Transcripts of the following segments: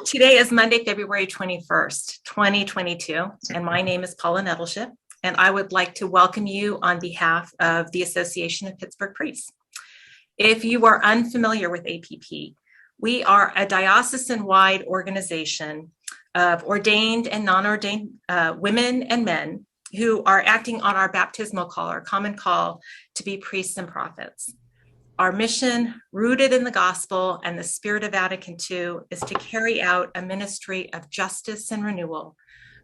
Today is Monday, February 21st, 2022, and my name is Paula Nettleship, and I would like to welcome you on behalf of the Association of Pittsburgh Priests. If you are unfamiliar with APP, we are a diocesan-wide organization of ordained and non-ordained women and men who are acting on our baptismal call, our common call to be priests and prophets. Our mission, rooted in the gospel and the spirit of Vatican II, is to carry out a ministry of justice and renewal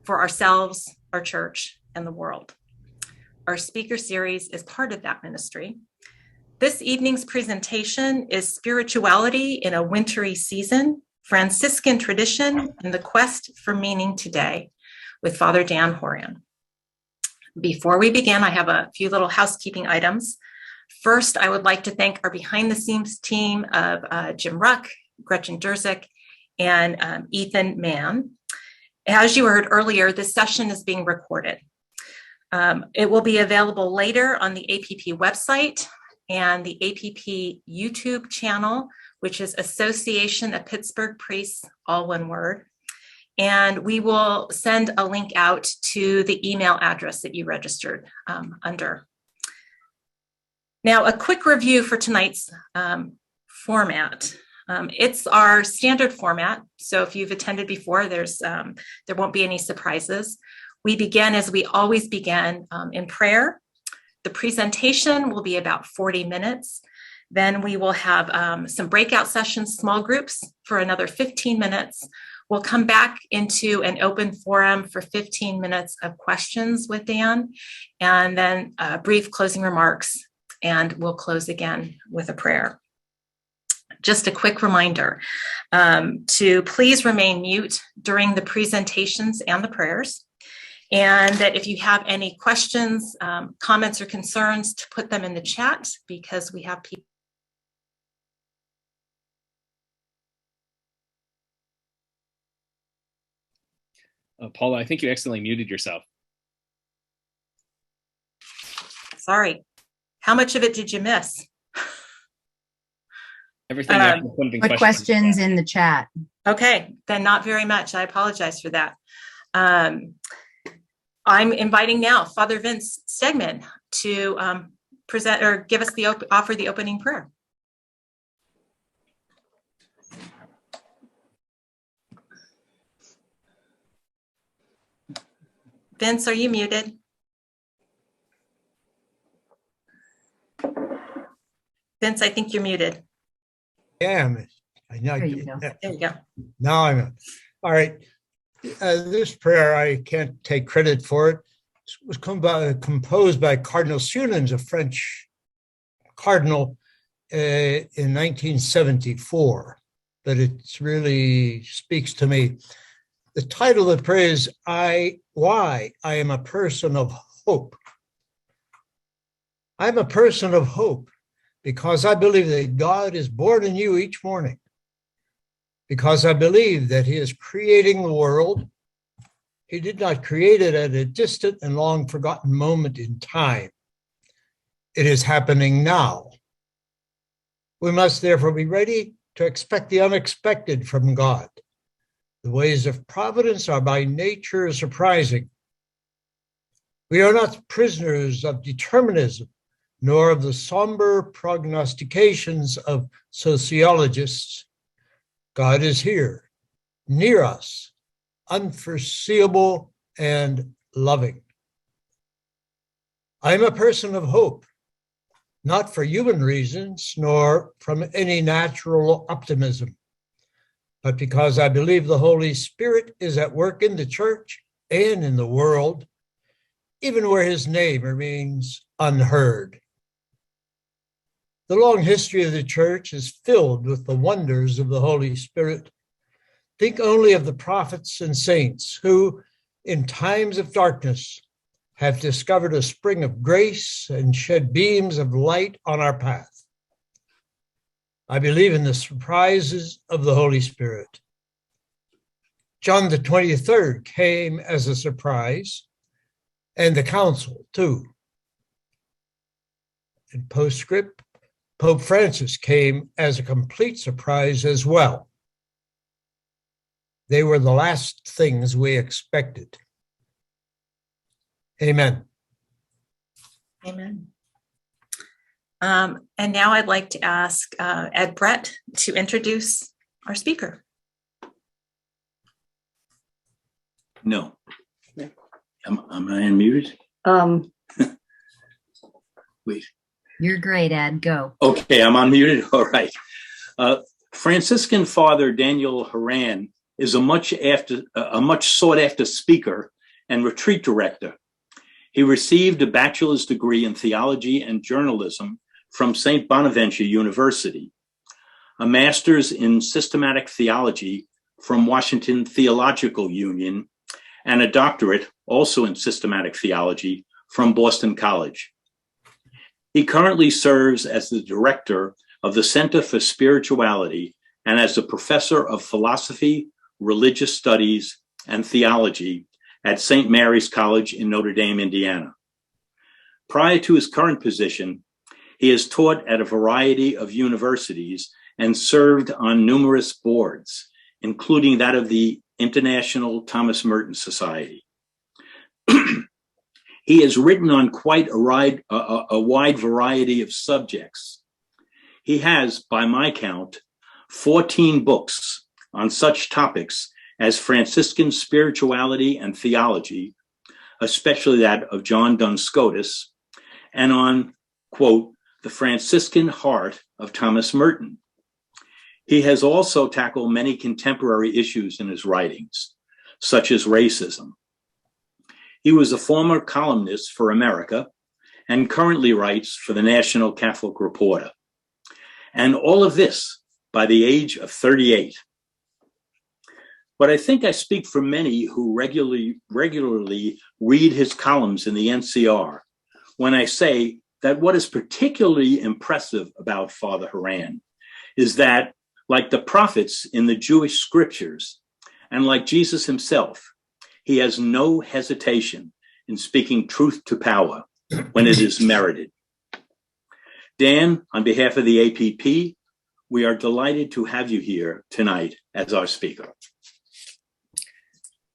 for ourselves, our church, and the world. Our speaker series is part of that ministry. This evening's presentation is Spirituality in a Wintry Season, Franciscan Tradition, and the Quest for Meaning Today, with Father Dan Horan. Before we begin, I have a few little housekeeping items. First, I would like to thank our behind-the-scenes team of Jim Ruck, Gretchen Durzik, and Ethan Mann. As you heard earlier, this session is being recorded. It will be available later on the APP website and the APP YouTube channel, which is Association of Pittsburgh Priests, all one word. And we will send a link out to the email address that you registered under. Now, a quick review for tonight's format. It's our standard format, so if you've attended before, there won't be any surprises. We begin, as we always begin, in prayer. The presentation will be about 40 minutes. Then we will have some breakout sessions, small groups, for another 15 minutes. We'll come back into an open forum for 15 minutes of questions with Dan, and then brief closing remarks, and we'll close again with a prayer. Just a quick reminder to please remain mute during the presentations and the prayers, and that if you have any questions, comments, or concerns, to put them in the chat, because we have people. Paula, I think you accidentally muted yourself. Sorry. How much of it did you miss? Everything. Put questions in the chat. Okay, then not very much. I apologize for that. I'm inviting now Father Vince Stegman to present or give us offer the opening prayer. Vince, are you muted? Vince, I think you're muted. Yeah, I know. There you go. There you go. Now I'm all right. This prayer, I can't take credit for it. It was composed by Cardinal Sunens, a French cardinal, in 1974. But it really speaks to me. The title of the prayer is Why I Am a Person of Hope. I'm a person of hope because I believe that God is born in you each morning. Because I believe that he is creating the world. He did not create it at a distant and long forgotten moment in time. It is happening now. We must therefore be ready to expect the unexpected from God. The ways of providence are by nature surprising. We are not prisoners of determinism, nor of the somber prognostications of sociologists. God is here, near us, unforeseeable and loving. I am a person of hope, not for human reasons, nor from any natural optimism, but because I believe the Holy Spirit is at work in the church and in the world, even where his name remains unheard. The long history of the church is filled with the wonders of the Holy Spirit. Think only of the prophets and saints who, in times of darkness, have discovered a spring of grace and shed beams of light on our path. I believe in the surprises of the Holy Spirit. John the 23rd came as a surprise, and the council too. In postscript, Pope Francis came as a complete surprise as well. they were the last things we expected. Amen. Amen. And now I'd like to ask Ed Brett to introduce our speaker. No. Am I unmuted? Wait. You're great, Ed. Go. Okay, I'm unmuted. All right. Franciscan Father Daniel Horan is a much sought after speaker and retreat director. He received a bachelor's degree in theology and journalism from St. Bonaventure University, a master's in systematic theology from Washington Theological Union, and a doctorate also in systematic theology from Boston College. He currently serves as the director of the Center for Spirituality and as a professor of philosophy, religious studies, and theology at St. Mary's College in Notre Dame, Indiana. Prior to his current position, he has taught at a variety of universities and served on numerous boards, including that of the International Thomas Merton Society. He has written on quite a wide variety of subjects. He has, by my count, 14 books on such topics as Franciscan spirituality and theology, especially that of John Duns Scotus, and on, quote, the Franciscan heart of Thomas Merton. He has also tackled many contemporary issues in his writings, such as racism. He was a former columnist for America and currently writes for the National Catholic Reporter. And all of this by the age of 38. But I think I speak for many who regularly read his columns in the NCR when I say that what is particularly impressive about Father Horan is that, like the prophets in the Jewish scriptures, and like Jesus himself, he has no hesitation in speaking truth to power when it is merited. Dan, on behalf of the APP, we are delighted to have you here tonight as our speaker.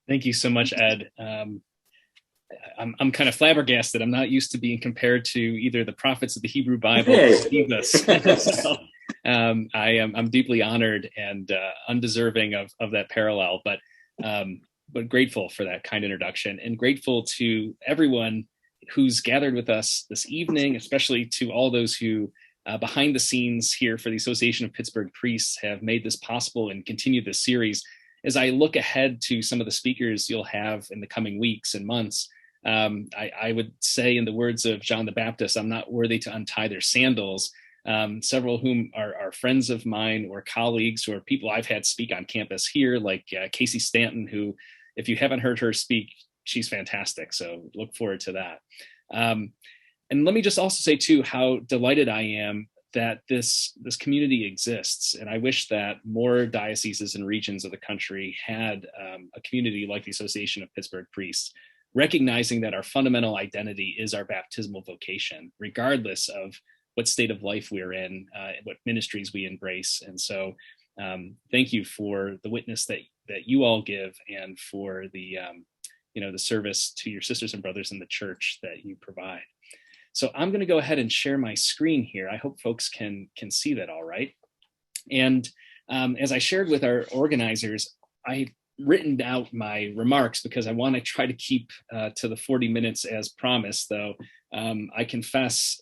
Thank you so much, Ed. I'm kind of flabbergasted. I'm not used to being compared to either the prophets of the Hebrew Bible or Jesus. So, I'm deeply honored and undeserving of that parallel, but grateful for that kind introduction, and grateful to everyone who's gathered with us this evening, especially to all those who behind the scenes here for the Association of Pittsburgh Priests have made this possible and continue this series. As I look ahead to some of the speakers you'll have in the coming weeks and months, I would say, in the words of John the Baptist, I'm not worthy to untie their sandals. Several of whom are friends of mine or colleagues or people I've had speak on campus here, like Casey Stanton, who, if you haven't heard her speak, she's fantastic. So look forward to that. And let me just also say, too, how delighted I am that this community exists. And I wish that more dioceses and regions of the country had a community like the Association of Pittsburgh Priests, recognizing that our fundamental identity is our baptismal vocation, regardless of what state of life we're in, what ministries we embrace. And so thank you for the witness that you all give, and for the service to your sisters and brothers in the church that you provide. So I'm going to go ahead and share my screen here. I hope folks can see that all right. And as I shared with our organizers, I've written out my remarks because I want to try to keep to the 40 minutes as promised, though I confess,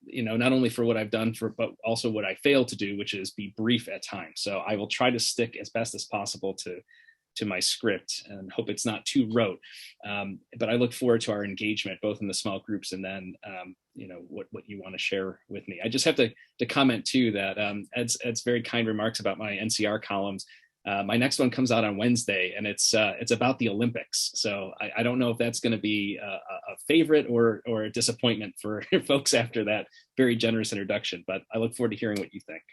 not only for what I've done, but also what I fail to do, which is be brief at times. So I will try to stick as best as possible to my script and hope it's not too rote. But I look forward to our engagement, both in the small groups and then, what you want to share with me. I just have to comment too that Ed's very kind remarks about my NCR columns. My next one comes out on Wednesday, and it's about the Olympics. So I don't know if that's going to be a favorite or a disappointment for folks after that very generous introduction, but I look forward to hearing what you think.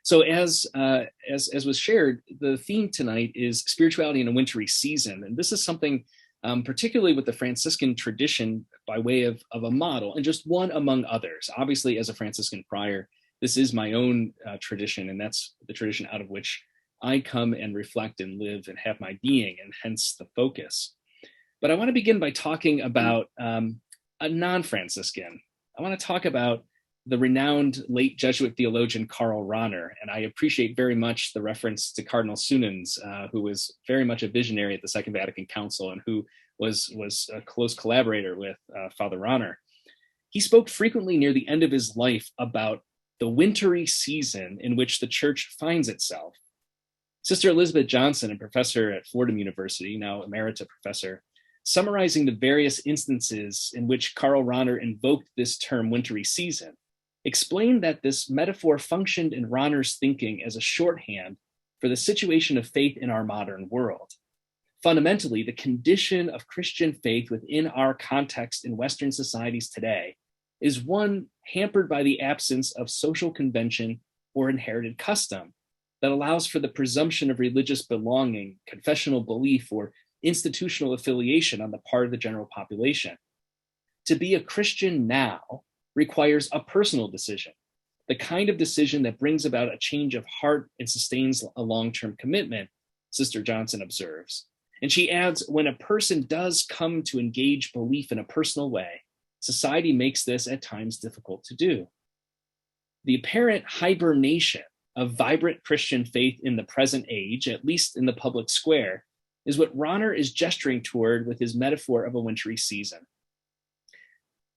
So as was shared, the theme tonight is spirituality in a wintry season. And this is something particularly with the Franciscan tradition by way of a model, and just one among others. Obviously, as a Franciscan friar, this is my own tradition, and that's the tradition out of which I come and reflect and live and have my being, and hence the focus. But I want to begin by talking about a non-Franciscan. I want to talk about the renowned late Jesuit theologian Karl Rahner, and I appreciate very much the reference to Cardinal Sunens, who was very much a visionary at the Second Vatican Council and who was a close collaborator with Father Rahner. He spoke frequently near the end of his life about the wintry season in which the church finds itself. Sister Elizabeth Johnson, a professor at Fordham University, now emerita professor, summarizing the various instances in which Karl Rahner invoked this term wintry season, explained that this metaphor functioned in Rahner's thinking as a shorthand for the situation of faith in our modern world. Fundamentally, the condition of Christian faith within our context in Western societies today is one hampered by the absence of social convention or inherited custom that allows for the presumption of religious belonging, confessional belief, or institutional affiliation on the part of the general population. To be a Christian now requires a personal decision, the kind of decision that brings about a change of heart and sustains a long-term commitment, Sister Johnson observes. And she adds, when a person does come to engage belief in a personal way, society makes this at times difficult to do. The apparent hibernation of vibrant Christian faith in the present age, at least in the public square, is what Rahner is gesturing toward with his metaphor of a wintry season.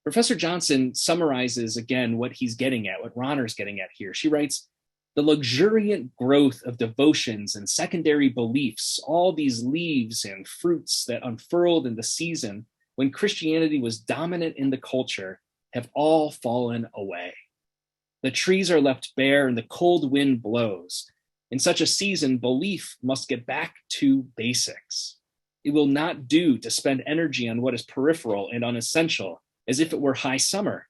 Professor Johnson summarizes again what he's getting at, what Rahner's getting at here. She writes, the luxuriant growth of devotions and secondary beliefs, all these leaves and fruits that unfurled in the season when Christianity was dominant in the culture, have all fallen away. The trees are left bare and the cold wind blows. In such a season, belief must get back to basics. It will not do to spend energy on what is peripheral and unessential, as if it were high summer.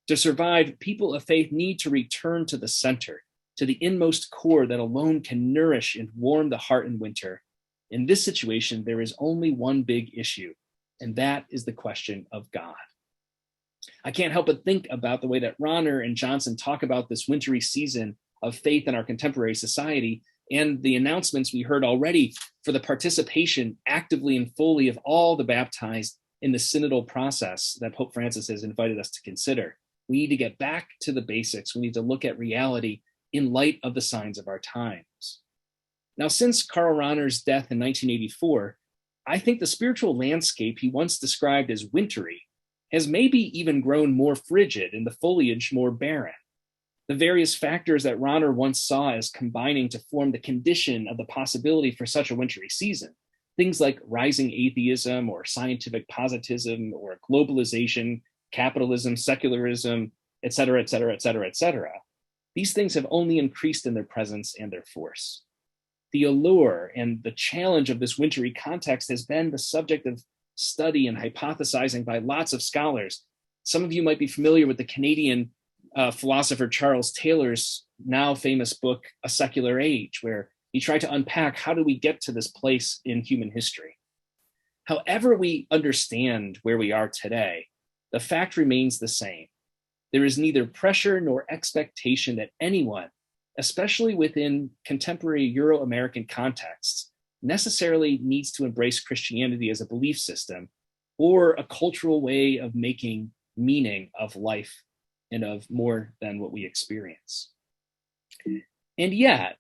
To survive, people of faith need to return to the center, to the inmost core that alone can nourish and warm the heart in winter. In this situation, there is only one big issue, and that is the question of God. I can't help but think about the way that Rahner and Johnson talk about this wintry season of faith in our contemporary society and the announcements we heard already for the participation actively and fully of all the baptized in the synodal process that Pope Francis has invited us to consider. We need to get back to the basics. We need to look at reality in light of the signs of our times. Now, since Karl Rahner's death in 1984, I think the spiritual landscape he once described as wintry has maybe even grown more frigid and the foliage more barren. The various factors that Rahner once saw as combining to form the condition of the possibility for such a wintry season, things like rising atheism or scientific positivism or globalization, capitalism, secularism, et cetera, et cetera, et cetera, et cetera. These things have only increased in their presence and their force. The allure and the challenge of this wintry context has been the subject of study and hypothesizing by lots of scholars. Some of you might be familiar with the Canadian philosopher Charles Taylor's now famous book, A Secular Age, where he tried to unpack how do we get to this place in human history. However we understand where we are today, the fact remains the same. There is neither pressure nor expectation that anyone, especially within contemporary Euro-American contexts, necessarily needs to embrace Christianity as a belief system or a cultural way of making meaning of life and of more than what we experience. And yet,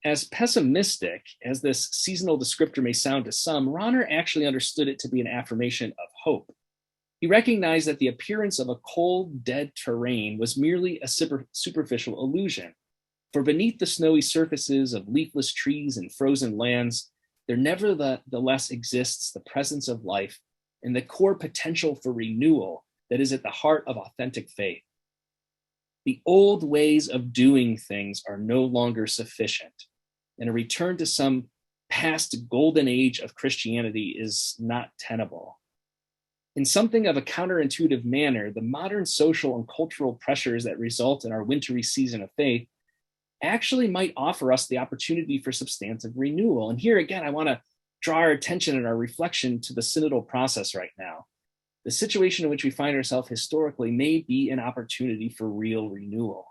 as pessimistic as this seasonal descriptor may sound to some, Rahner actually understood it to be an affirmation of hope. He recognized that the appearance of a cold, dead terrain was merely a superficial illusion. For beneath the snowy surfaces of leafless trees and frozen lands, there nevertheless exists the presence of life and the core potential for renewal that is at the heart of authentic faith. The old ways of doing things are no longer sufficient, and a return to some past golden age of Christianity is not tenable. In something of a counterintuitive manner, the modern social and cultural pressures that result in our wintry season of faith actually might offer us the opportunity for substantive renewal. And here again, I want to draw our attention and our reflection to the synodal process right now. The situation in which we find ourselves historically may be an opportunity for real renewal.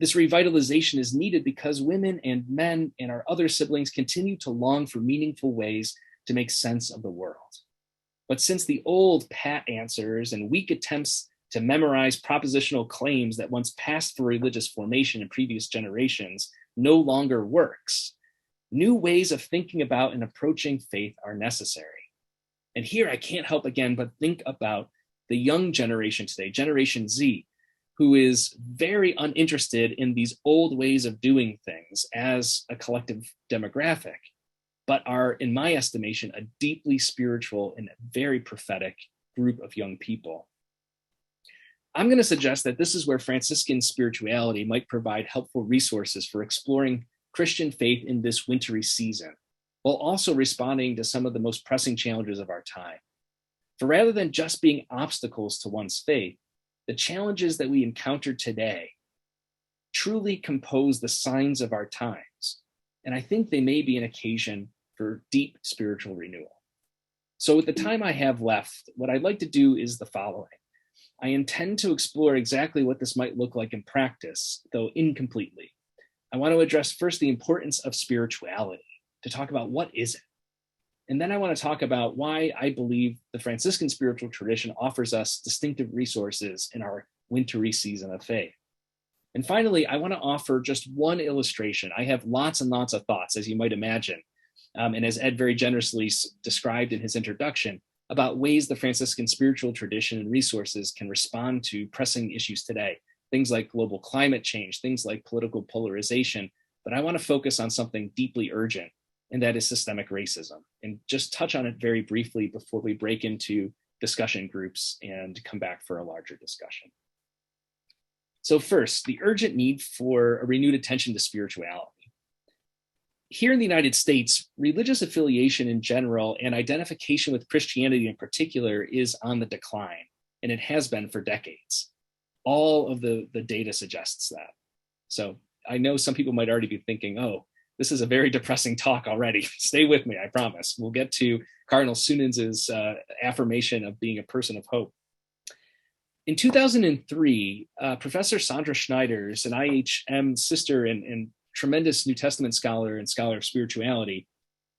This revitalization is needed because women and men and our other siblings continue to long for meaningful ways to make sense of the world. But since the old pat answers and weak attempts to memorize propositional claims that once passed for religious formation in previous generations no longer works, new ways of thinking about and approaching faith are necessary. And here I can't help again but think about the young generation today, Generation Z, who is very uninterested in these old ways of doing things as a collective demographic, but are, in my estimation, a deeply spiritual and very prophetic group of young people. I'm going to suggest that this is where Franciscan spirituality might provide helpful resources for exploring Christian faith in this wintry season, while also responding to some of the most pressing challenges of our time. For rather than just being obstacles to one's faith, the challenges that we encounter today truly compose the signs of our times, and I think they may be an occasion for deep spiritual renewal. So with the time I have left, what I'd like to do is the following. I intend to explore exactly what this might look like in practice, though incompletely. I want to address first the importance of spirituality, to talk about what is it. And then I want to talk about why I believe the Franciscan spiritual tradition offers us distinctive resources in our wintry season of faith. And finally, I want to offer just one illustration. I have lots and lots of thoughts, as you might imagine, and as Ed very generously described in his introduction, about ways the Franciscan spiritual tradition and resources can respond to pressing issues today, things like global climate change, things like political polarization. But I want to focus on something deeply urgent, and that is systemic racism, and just touch on it very briefly before we break into discussion groups and come back for a larger discussion. So first, the urgent need for a renewed attention to spirituality. Here in the United States, religious affiliation in general and identification with Christianity in particular is on the decline, and it has been for decades. All of the data suggests that. So I know some people might already be thinking, oh, this is a very depressing talk already. Stay with me, I promise. We'll get to Cardinal Sunens's affirmation of being a person of hope. In 2003, Professor Sandra Schneiders, an IHM sister and tremendous New Testament scholar and scholar of spirituality,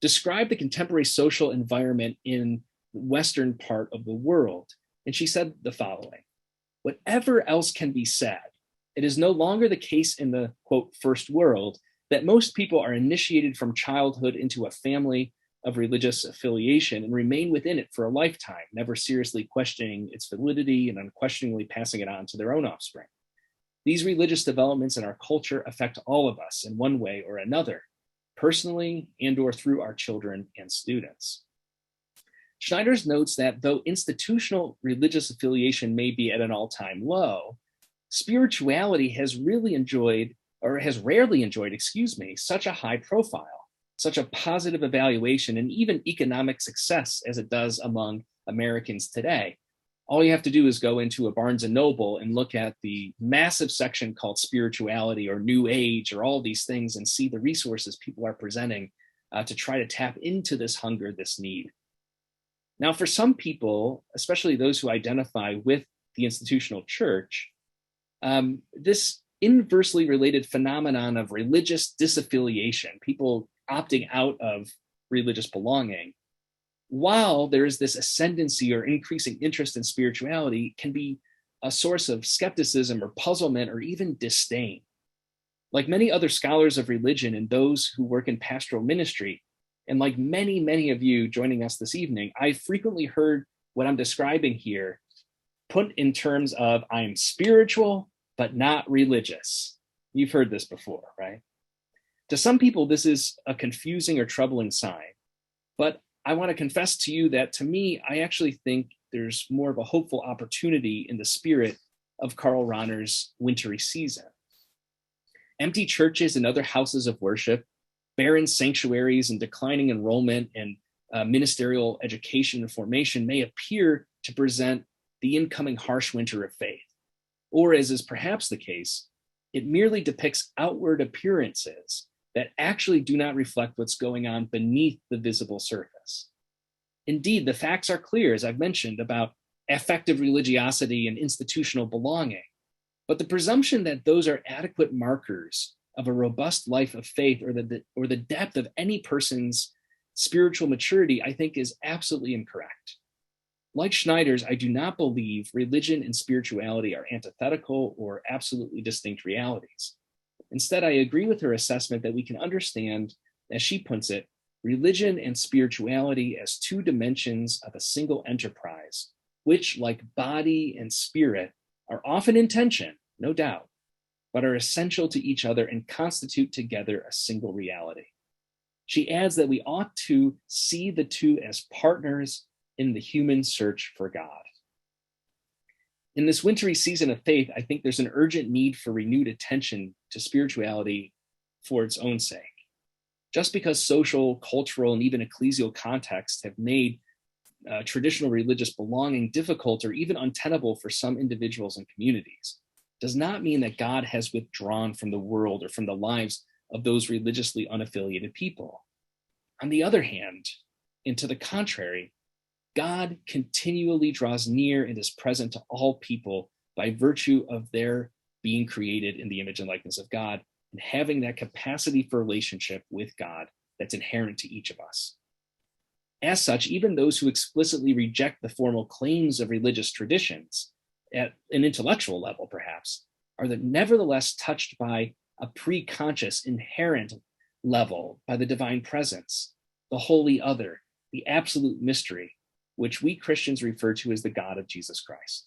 described the contemporary social environment in the Western part of the world. And she said the following: whatever else can be said, it is no longer the case in the, quote, first world that most people are initiated from childhood into a family of religious affiliation and remain within it for a lifetime, never seriously questioning its validity and unquestioningly passing it on to their own offspring. These religious developments in our culture affect all of us in one way or another, personally and or through our children and students. Schneiders notes that though institutional religious affiliation may be at an all-time low, spirituality has rarely enjoyed, such a high profile, such a positive evaluation, and even economic success as it does among Americans today. All you have to do is go into a Barnes & Noble and look at the massive section called spirituality or New Age or all these things and see the resources people are presenting to try to tap into this hunger, this need. Now, for some people, especially those who identify with the institutional church, this inversely related phenomenon of religious disaffiliation, people opting out of religious belonging, while there is this ascendancy or increasing interest in spirituality, can be a source of skepticism or puzzlement or even disdain. Like many other scholars of religion and those who work in pastoral ministry, and like many, many of you joining us this evening, I've frequently heard what I'm describing here put in terms of I'm spiritual, but not religious. You've heard this before, right? To some people, this is a confusing or troubling sign, but I want to confess to you that to me, I actually think there's more of a hopeful opportunity in the spirit of Karl Rahner's wintry season. Empty churches and other houses of worship, barren sanctuaries and declining enrollment and ministerial education and formation may appear to present the incoming harsh winter of faith. Or as is perhaps the case, it merely depicts outward appearances that actually do not reflect what's going on beneath the visible surface. Indeed, the facts are clear, as I've mentioned, about affective religiosity and institutional belonging. But the presumption that those are adequate markers of a robust life of faith or the depth of any person's spiritual maturity, I think, is absolutely incorrect. Like Schneider's, I do not believe religion and spirituality are antithetical or absolutely distinct realities. Instead, I agree with her assessment that we can understand, as she puts it, religion and spirituality as two dimensions of a single enterprise, which, like body and spirit, are often in tension, no doubt, but are essential to each other and constitute together a single reality. She adds that we ought to see the two as partners in the human search for God. In this wintry season of faith, I think there's an urgent need for renewed attention to spirituality for its own sake. Just because social, cultural, and even ecclesial contexts have made traditional religious belonging difficult or even untenable for some individuals and communities, does not mean that God has withdrawn from the world or from the lives of those religiously unaffiliated people. On the other hand, and to the contrary, God continually draws near and is present to all people by virtue of their being created in the image and likeness of God and having that capacity for relationship with God that's inherent to each of us. As such, even those who explicitly reject the formal claims of religious traditions at an intellectual level, perhaps, are nevertheless touched by a pre-conscious, inherent level by the divine presence, the holy other, the absolute mystery, which we Christians refer to as the God of Jesus Christ.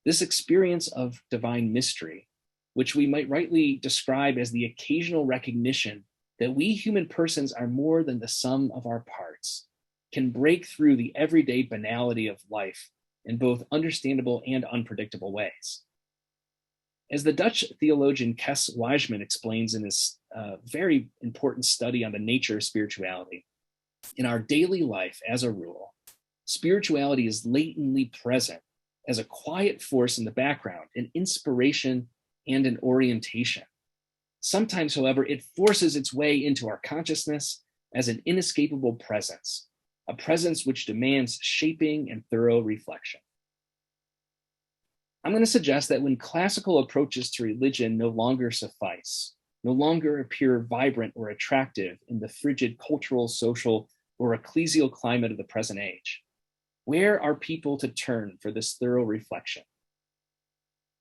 This experience of divine mystery, which we might rightly describe as the occasional recognition that we human persons are more than the sum of our parts, can break through the everyday banality of life in both understandable and unpredictable ways. As the Dutch theologian Kes Wiseman explains in his very important study on the nature of spirituality, in our daily life, as a rule, spirituality is latently present as a quiet force in the background, an inspiration and an orientation. Sometimes, however, it forces its way into our consciousness as an inescapable presence, a presence which demands shaping and thorough reflection. I'm going to suggest that when classical approaches to religion no longer suffice, no longer appear vibrant or attractive in the frigid cultural, social, or ecclesial climate of the present age, where are people to turn for this thorough reflection?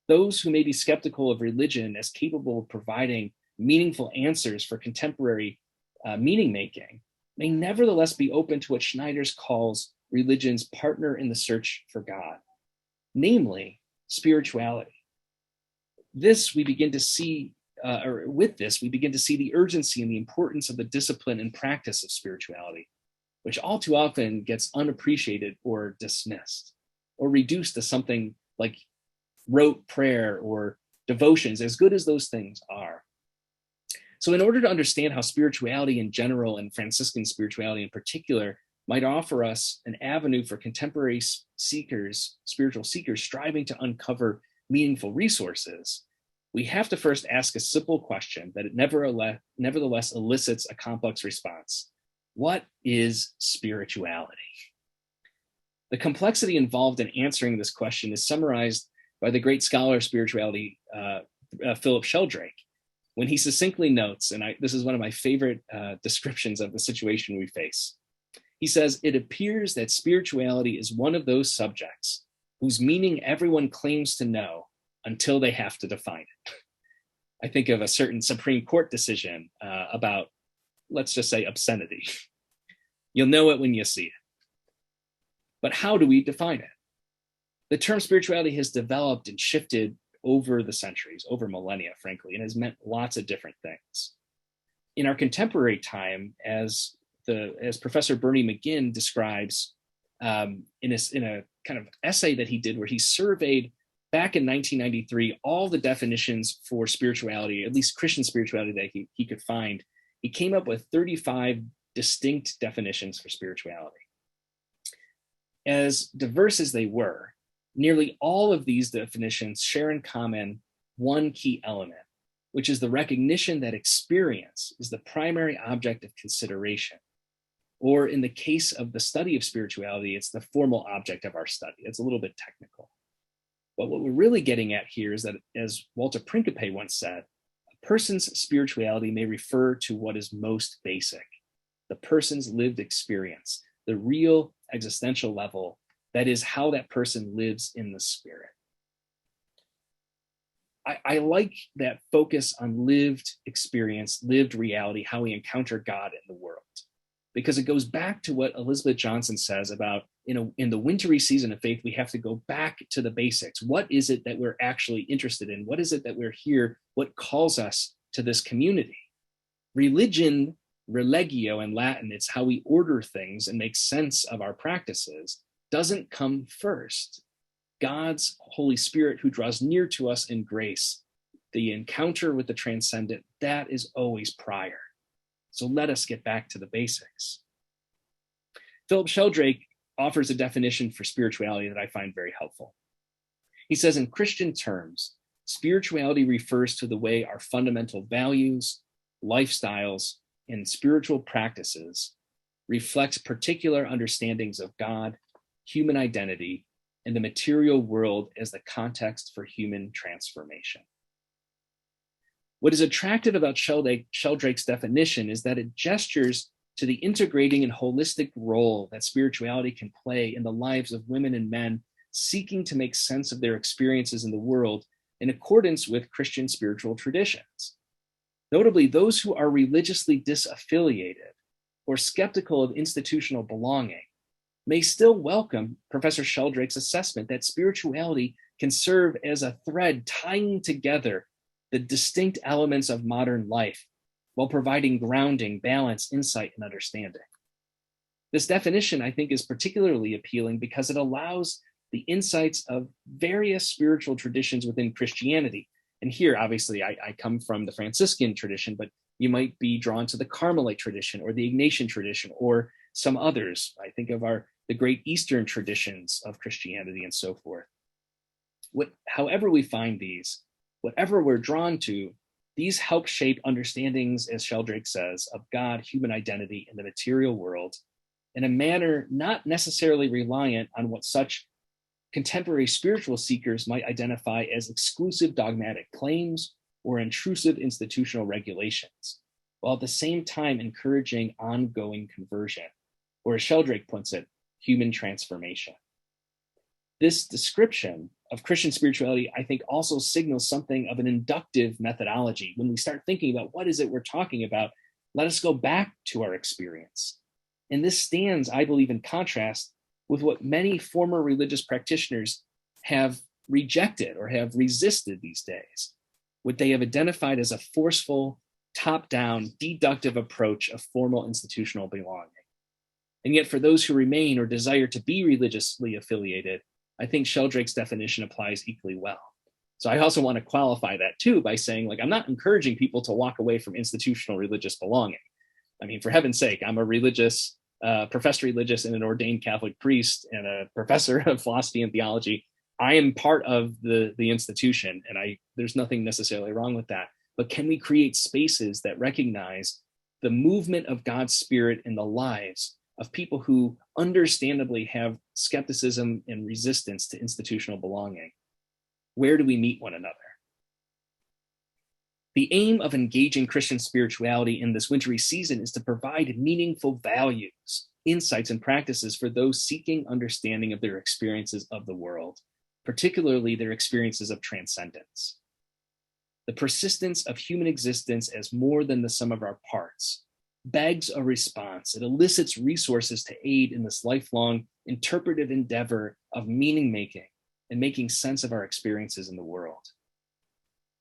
Those who may be skeptical of religion as capable of providing meaningful answers for contemporary meaning making may nevertheless be open to what Schneider's calls religion's partner in the search for God, namely spirituality. With this, we begin to see the urgency and the importance of the discipline and practice of spirituality, which all too often gets unappreciated or dismissed, or reduced to something like rote prayer or devotions, as good as those things are. So in order to understand how spirituality in general and Franciscan spirituality in particular might offer us an avenue for contemporary seekers, spiritual seekers striving to uncover meaningful resources, we have to first ask a simple question that it nevertheless elicits a complex response. What is spirituality? The complexity involved in answering this question is summarized by the great scholar of spirituality, Philip Sheldrake, when he succinctly notes, and this is one of my favorite descriptions of the situation we face. He says, "It appears that spirituality is one of those subjects whose meaning everyone claims to know until they have to define it." I think of a certain Supreme Court decision about, let's just say, obscenity. You'll know it when you see it. But how do we define it? The term spirituality has developed and shifted over the centuries, over millennia, frankly, and has meant lots of different things. In our contemporary time, as Professor Bernie McGinn describes in a kind of essay that he did where he surveyed back in 1993 all the definitions for spirituality, at least Christian spirituality that he could find, he came up with 35 distinct definitions for spirituality. As diverse as they were, nearly all of these definitions share in common one key element, which is the recognition that experience is the primary object of consideration. Or in the case of the study of spirituality, it's the formal object of our study. It's a little bit technical. But what we're really getting at here is that, as Walter Principe once said, a person's spirituality may refer to what is most basic, the person's lived experience, the real existential level, that is how that person lives in the spirit. I like that focus on lived experience, lived reality, how we encounter God in the world, because it goes back to what Elizabeth Johnson says about, in the wintry season of faith, we have to go back to the basics. What is it that we're actually interested in? What is it that we're here? What calls us to this community? Religion, religio in Latin, it's how we order things and make sense of our practices, doesn't come first. God's Holy Spirit, who draws near to us in grace, the encounter with the transcendent, that is always prior. So let us get back to the basics. Philip Sheldrake offers a definition for spirituality that I find very helpful. He says, in Christian terms, spirituality refers to the way our fundamental values, lifestyles, and spiritual practices reflect particular understandings of God, human identity, and the material world as the context for human transformation. What is attractive about Sheldrake's definition is that it gestures to the integrating and holistic role that spirituality can play in the lives of women and men seeking to make sense of their experiences in the world in accordance with Christian spiritual traditions. Notably, those who are religiously disaffiliated or skeptical of institutional belonging may still welcome Professor Sheldrake's assessment that spirituality can serve as a thread tying together the distinct elements of modern life while providing grounding, balance, insight, and understanding. This definition, I think, is particularly appealing because it allows the insights of various spiritual traditions within Christianity. And here, obviously, I come from the Franciscan tradition, but you might be drawn to the Carmelite tradition or the Ignatian tradition or some others. I think of the great Eastern traditions of Christianity and so forth. However we find these, whatever we're drawn to, these help shape understandings, as Sheldrake says, of God, human identity, and the material world in a manner not necessarily reliant on what such contemporary spiritual seekers might identify as exclusive dogmatic claims or intrusive institutional regulations, while at the same time encouraging ongoing conversion, or as Sheldrake puts it, human transformation. This description of Christian spirituality, I think, also signals something of an inductive methodology. When we start thinking about what is it we're talking about, let us go back to our experience. And this stands, I believe, in contrast with what many former religious practitioners have rejected or have resisted these days, what they have identified as a forceful, top-down, deductive approach of formal institutional belonging. And yet for those who remain or desire to be religiously affiliated, I think Sheldrake's definition applies equally well. So I also want to qualify that too by saying, I'm not encouraging people to walk away from institutional religious belonging. I mean, for heaven's sake, I'm a religious, professed religious and an ordained Catholic priest and a professor of philosophy and theology. I am part of the institution, and there's nothing necessarily wrong with that. But can we create spaces that recognize the movement of God's Spirit in the lives of people who understandably have skepticism and resistance to institutional belonging? Where do we meet one another? The aim of engaging Christian spirituality in this wintry season is to provide meaningful values, insights, and practices for those seeking understanding of their experiences of the world, particularly their experiences of transcendence. The persistence of human existence as more than the sum of our parts begs a response. It elicits resources to aid in this lifelong interpretive endeavor of meaning making and making sense of our experiences in the world.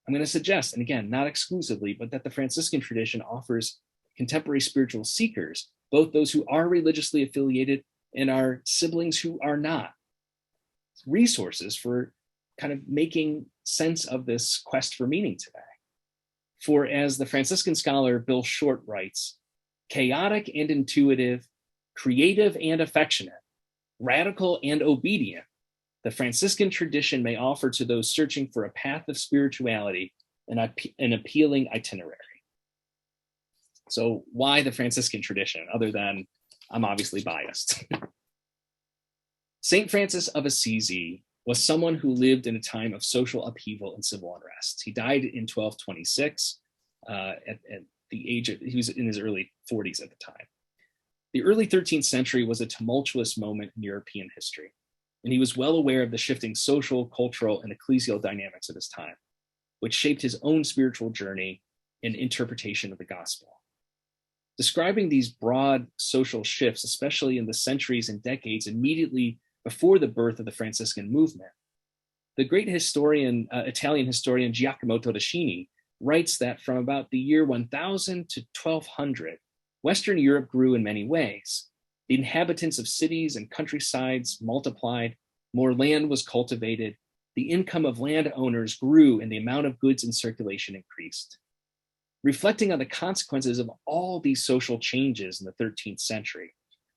I'm going to suggest, and again, not exclusively, but that the Franciscan tradition offers contemporary spiritual seekers, both those who are religiously affiliated and our siblings who are not, resources for kind of making sense of this quest for meaning today. For as the Franciscan scholar Bill Short writes, chaotic and intuitive, creative and affectionate, radical and obedient, the Franciscan tradition may offer to those searching for a path of spirituality an appealing itinerary. So why the Franciscan tradition, other than I'm obviously biased? St. Francis of Assisi was someone who lived in a time of social upheaval and civil unrest. He died in 1226 at the age of, he was in his early 40s at the time. The early 13th century was a tumultuous moment in European history, and he was well aware of the shifting social, cultural, and ecclesial dynamics of his time, which shaped his own spiritual journey and interpretation of the gospel. Describing these broad social shifts, especially in the centuries and decades immediately before the birth of the Franciscan movement, the great historian, Italian historian Giacomo Todeschini writes that from about the year 1000 to 1200, Western Europe grew in many ways. The inhabitants of cities and countrysides multiplied, more land was cultivated, the income of landowners grew, and the amount of goods in circulation increased. Reflecting on the consequences of all these social changes in the 13th century,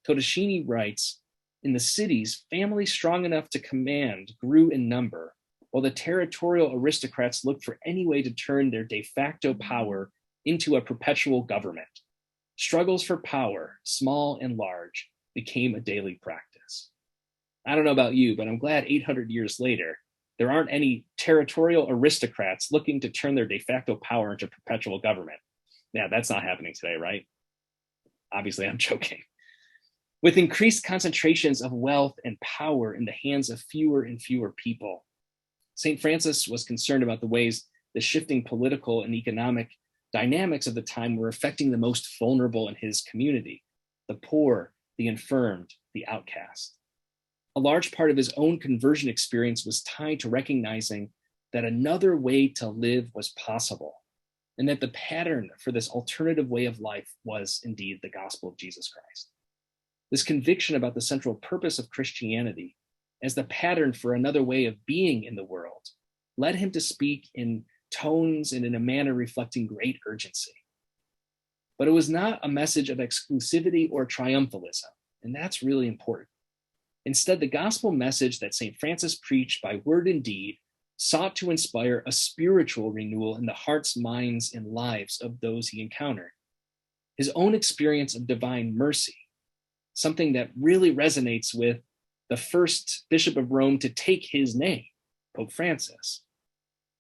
Todeschini writes, in the cities, families strong enough to command grew in number, while the territorial aristocrats looked for any way to turn their de facto power into a perpetual government. Struggles for power, small and large, became a daily practice. I don't know about you, but I'm glad 800 years later, there aren't any territorial aristocrats looking to turn their de facto power into perpetual government. Yeah, that's not happening today, right? Obviously, I'm joking. With increased concentrations of wealth and power in the hands of fewer and fewer people, St. Francis was concerned about the ways the shifting political and economic dynamics of the time were affecting the most vulnerable in his community, the poor, the infirmed, the outcast. A large part of his own conversion experience was tied to recognizing that another way to live was possible, and that the pattern for this alternative way of life was indeed the gospel of Jesus Christ. This conviction about the central purpose of Christianity as the pattern for another way of being in the world led him to speak in tones and in a manner reflecting great urgency. But it was not a message of exclusivity or triumphalism, and that's really important. Instead, the gospel message that St. Francis preached by word and deed sought to inspire a spiritual renewal in the hearts, minds, and lives of those he encountered. His own experience of divine mercy, something that really resonates with the first Bishop of Rome to take his name, Pope Francis.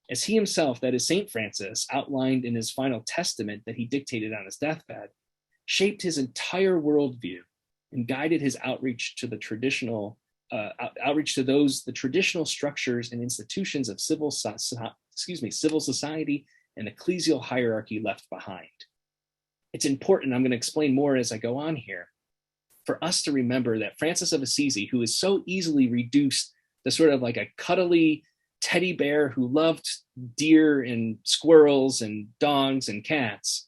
As he himself, that is St. Francis, outlined in his final testament that he dictated on his deathbed, shaped his entire worldview and guided his outreach to the traditional the traditional structures and institutions of civil society and ecclesial hierarchy left behind. It's important, I'm going to explain more as I go on here, for us to remember that Francis of Assisi, who is so easily reduced to sort of like a cuddly teddy bear who loved deer and squirrels and dogs and cats,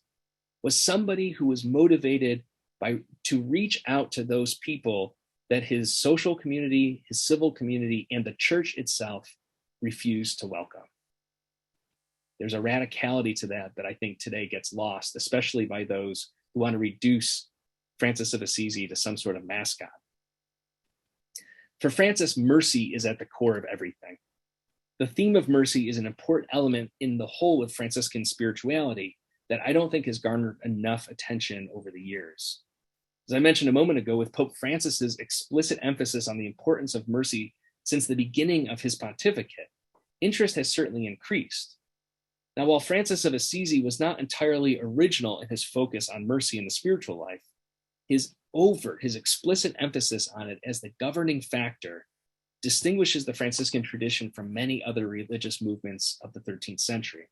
was somebody who was motivated to reach out to those people that his social community, his civil community, and the church itself refused to welcome. There's a radicality to that I think today gets lost, especially by those who want to reduce Francis of Assisi to some sort of mascot. For Francis, mercy is at the core of everything. The theme of mercy is an important element in the whole of Franciscan spirituality that I don't think has garnered enough attention over the years. As I mentioned a moment ago, with Pope Francis's explicit emphasis on the importance of mercy since the beginning of his pontificate, interest has certainly increased. Now, while Francis of Assisi was not entirely original in his focus on mercy in the spiritual life, his explicit emphasis on it as the governing factor distinguishes the Franciscan tradition from many other religious movements of the 13th century.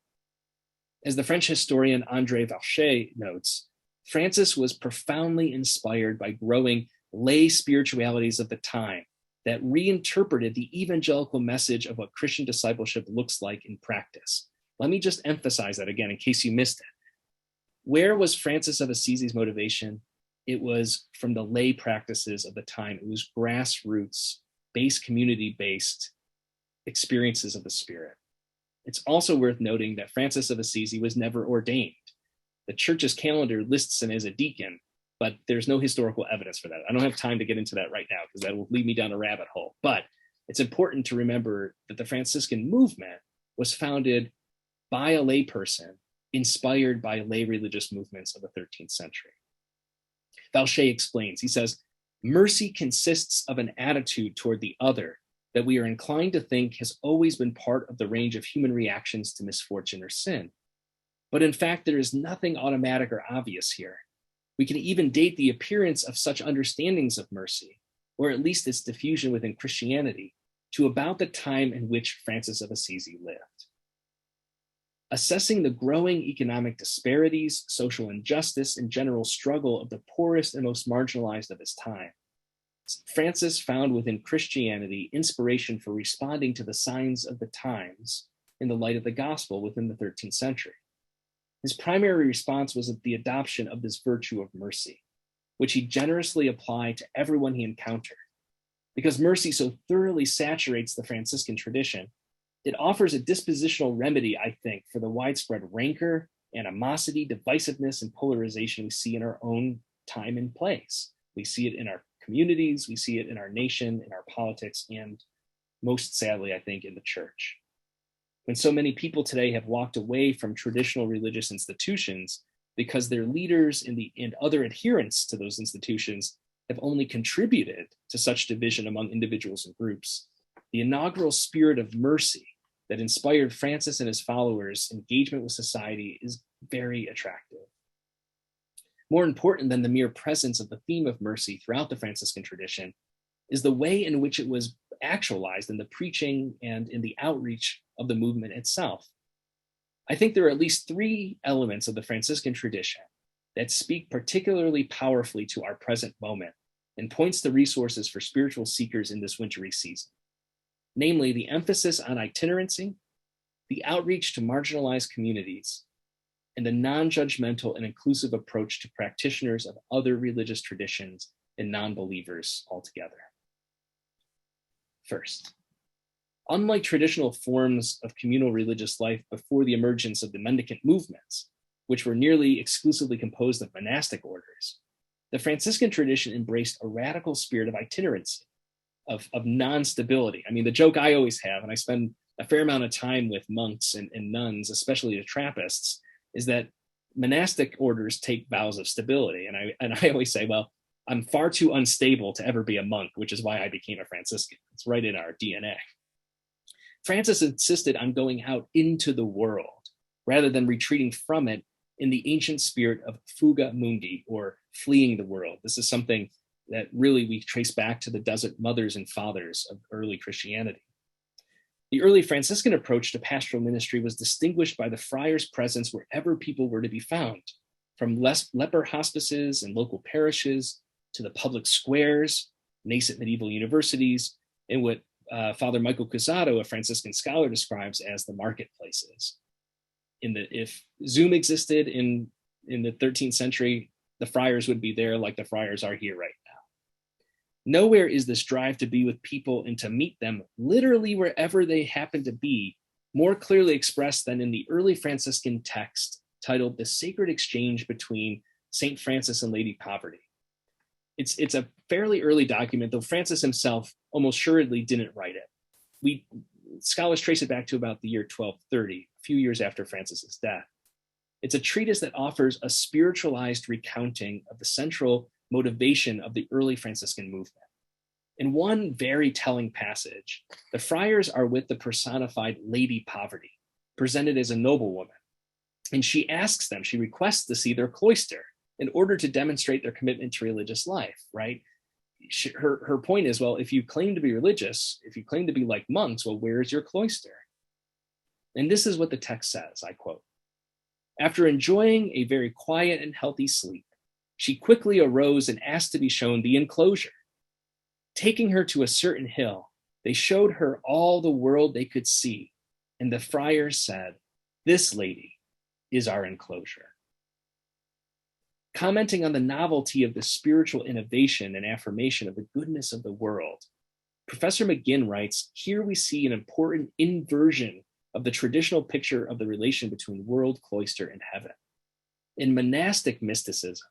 As the French historian André Valchet notes, Francis was profoundly inspired by growing lay spiritualities of the time that reinterpreted the evangelical message of what Christian discipleship looks like in practice. Let me just emphasize that again in case you missed it. Where was Francis of Assisi's motivation? It was from the lay practices of the time. It was grassroots, base community-based experiences of the Spirit. It's also worth noting that Francis of Assisi was never ordained. The church's calendar lists him as a deacon, but there's no historical evidence for that. I don't have time to get into that right now because that will lead me down a rabbit hole. But it's important to remember that the Franciscan movement was founded by a layperson inspired by lay religious movements of the 13th century. Valchet explains, he says, mercy consists of an attitude toward the other that we are inclined to think has always been part of the range of human reactions to misfortune or sin. But in fact, there is nothing automatic or obvious here. We can even date the appearance of such understandings of mercy, or at least its diffusion within Christianity, to about the time in which Francis of Assisi lived. Assessing the growing economic disparities, social injustice, and general struggle of the poorest and most marginalized of his time, Francis found within Christianity inspiration for responding to the signs of the times in the light of the gospel within the 13th century. His primary response was the adoption of this virtue of mercy, which he generously applied to everyone he encountered. Because mercy so thoroughly saturates the Franciscan tradition, it offers a dispositional remedy, I think, for the widespread rancor, animosity, divisiveness, and polarization we see in our own time and place. We see it in our communities, we see it in our nation, in our politics, and most sadly, I think, in the church. When so many people today have walked away from traditional religious institutions because their leaders and other adherents to those institutions have only contributed to such division among individuals and groups, the inaugural spirit of mercy that inspired Francis and his followers' engagement with society is very attractive. More important than the mere presence of the theme of mercy throughout the Franciscan tradition is the way in which it was actualized in the preaching and in the outreach of the movement itself. I think there are at least three elements of the Franciscan tradition that speak particularly powerfully to our present moment and points to resources for spiritual seekers in this wintry season. Namely, the emphasis on itinerancy, the outreach to marginalized communities, and the non-judgmental and inclusive approach to practitioners of other religious traditions and non-believers altogether. First, unlike traditional forms of communal religious life before the emergence of the mendicant movements, which were nearly exclusively composed of monastic orders, the Franciscan tradition embraced a radical spirit of itinerancy, of non-stability. I mean, the joke I always have, and I spend a fair amount of time with monks and nuns, especially the Trappists, is that monastic orders take vows of stability. And I always say, well, I'm far too unstable to ever be a monk, which is why I became a Franciscan. It's right in our DNA. Francis insisted on going out into the world rather than retreating from it in the ancient spirit of fuga mundi, or fleeing the world. This is something that really we trace back to the desert mothers and fathers of early Christianity. The early Franciscan approach to pastoral ministry was distinguished by the friar's presence wherever people were to be found, from leper hospices and local parishes to the public squares, nascent medieval universities, and what Father Michael Cusado, a Franciscan scholar, describes as the marketplaces. If Zoom existed in the 13th century, the friars would be there like the friars are here right now. Nowhere is this drive to be with people and to meet them literally wherever they happen to be more clearly expressed than in the early Franciscan text titled The Sacred Exchange Between St. Francis and Lady Poverty. It's a fairly early document, though Francis himself almost assuredly didn't write it. Scholars trace it back to about the year 1230, a few years after Francis's death. It's a treatise that offers a spiritualized recounting of the central motivation of the early Franciscan movement. In one very telling passage, the friars are with the personified Lady Poverty, presented as a noblewoman. And she requests to see their cloister in order to demonstrate their commitment to religious life, right? Her point is, well, if you claim to be religious, if you claim to be like monks, well, where's your cloister? And this is what the text says, I quote, "After enjoying a very quiet and healthy sleep, she quickly arose and asked to be shown the enclosure. Taking her to a certain hill, they showed her all the world they could see, and the friars said, 'This lady is our enclosure.'" Commenting on the novelty of this spiritual innovation and affirmation of the goodness of the world, Professor McGinn writes, "Here we see an important inversion of the traditional picture of the relation between world, cloister, and heaven. In monastic mysticism,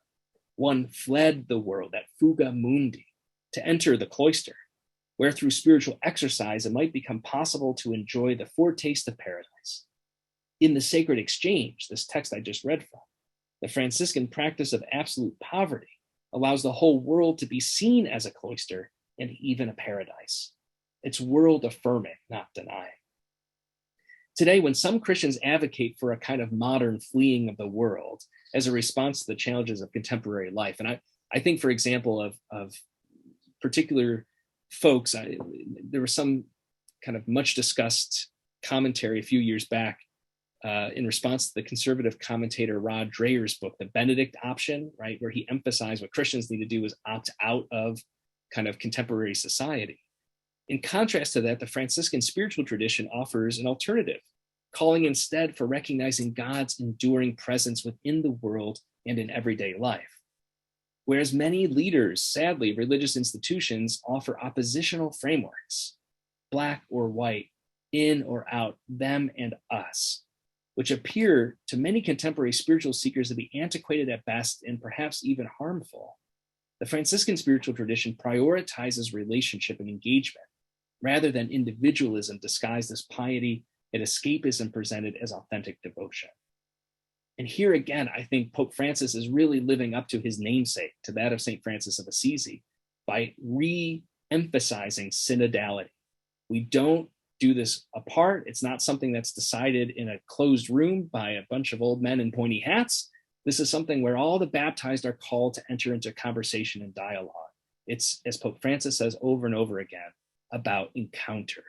one fled the world, that fuga mundi, to enter the cloister, where through spiritual exercise it might become possible to enjoy the foretaste of paradise. In the Sacred Exchange, this text I just read from, the Franciscan practice of absolute poverty allows the whole world to be seen as a cloister and even a paradise. It's world affirming, not denying. Today, when some Christians advocate for a kind of modern fleeing of the world as a response to the challenges of contemporary life, and I think, for example, of particular folks, there was some kind of much discussed commentary a few years back in response to the conservative commentator Rod Dreher's book, The Benedict Option, right, where he emphasized what Christians need to do is opt out of kind of contemporary society. In contrast to that, the Franciscan spiritual tradition offers an alternative, calling instead for recognizing God's enduring presence within the world and in everyday life. Whereas many leaders, sadly, of religious institutions offer oppositional frameworks, black or white, in or out, them and us, which appear to many contemporary spiritual seekers to be antiquated at best and perhaps even harmful. The Franciscan spiritual tradition prioritizes relationship and engagement rather than individualism disguised as piety and escapism presented as authentic devotion. And here again, I think Pope Francis is really living up to his namesake, to that of St. Francis of Assisi, by re-emphasizing synodality. We don't do this apart. It's not something that's decided in a closed room by a bunch of old men in pointy hats. This is something where all the baptized are called to enter into conversation and dialogue. It's, as Pope Francis says over and over again, about encounter.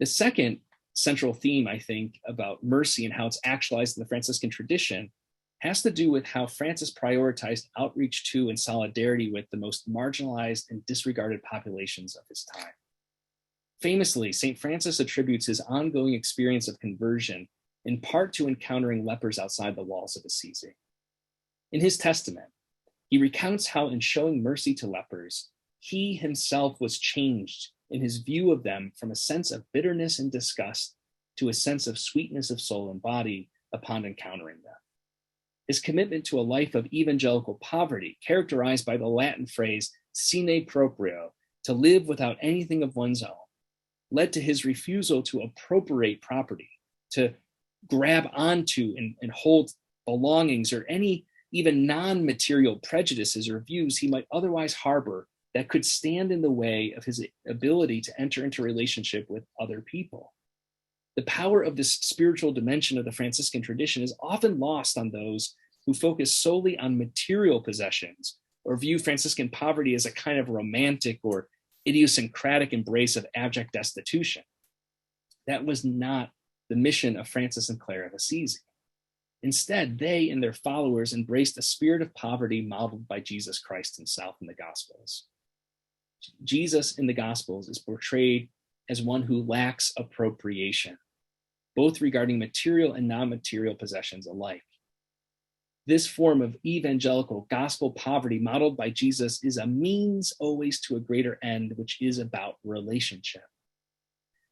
The second central theme, I think, about mercy and how it's actualized in the Franciscan tradition has to do with how Francis prioritized outreach to and solidarity with the most marginalized and disregarded populations of his time. Famously, St. Francis attributes his ongoing experience of conversion in part to encountering lepers outside the walls of Assisi. In his testament, he recounts how in showing mercy to lepers, he himself was changed in his view of them from a sense of bitterness and disgust to a sense of sweetness of soul and body upon encountering them. His commitment to a life of evangelical poverty, characterized by the Latin phrase sine proprio, to live without anything of one's own, led to his refusal to appropriate property, to grab onto and hold belongings or any even non-material prejudices or views he might otherwise harbor that could stand in the way of his ability to enter into relationship with other people. The power of this spiritual dimension of the Franciscan tradition is often lost on those who focus solely on material possessions or view Franciscan poverty as a kind of romantic or idiosyncratic embrace of abject destitution. That was not the mission of Francis and Clare of Assisi. Instead, they and their followers embraced a spirit of poverty modeled by Jesus Christ himself in the Gospels. Jesus in the Gospels is portrayed as one who lacks appropriation, both regarding material and non-material possessions alike. This form of evangelical gospel poverty modeled by Jesus is a means always to a greater end, which is about relationship.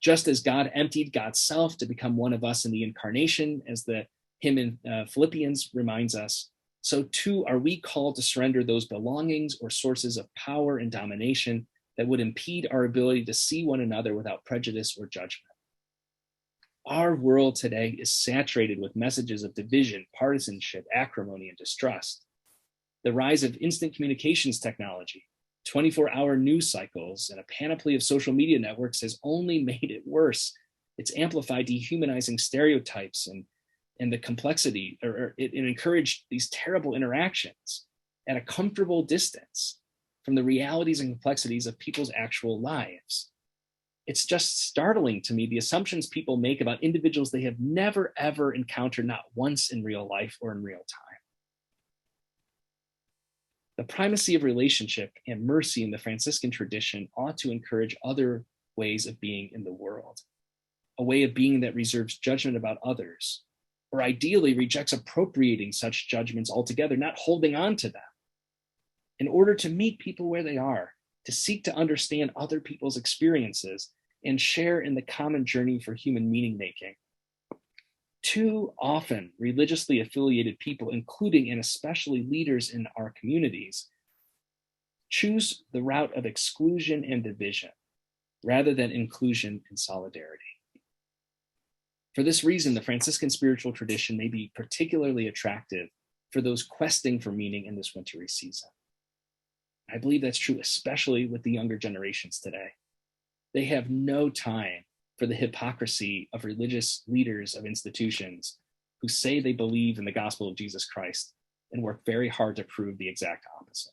Just as God emptied God's self to become one of us in the incarnation, as the hymn in Philippians reminds us, so too are we called to surrender those belongings or sources of power and domination that would impede our ability to see one another without prejudice or judgment. Our world today is saturated with messages of division, partisanship, acrimony, and distrust. The rise of instant communications technology, 24-hour news cycles, and a panoply of social media networks has only made it worse. It's amplified dehumanizing stereotypes and the complexity, or it encouraged these terrible interactions at a comfortable distance from the realities and complexities of people's actual lives. It's just startling to me the assumptions people make about individuals they have never, ever encountered, not once in real life or in real time. The primacy of relationship and mercy in the Franciscan tradition ought to encourage other ways of being in the world, a way of being that reserves judgment about others, or ideally rejects appropriating such judgments altogether, not holding on to them. In order to meet people where they are, to seek to understand other people's experiences and share in the common journey for human meaning making. Too often, religiously affiliated people, including and especially leaders in our communities, choose the route of exclusion and division rather than inclusion and solidarity. For this reason, the Franciscan spiritual tradition may be particularly attractive for those questing for meaning in this wintry season. I believe that's true, especially with the younger generations today. They have no time for the hypocrisy of religious leaders of institutions who say they believe in the gospel of Jesus Christ and work very hard to prove the exact opposite.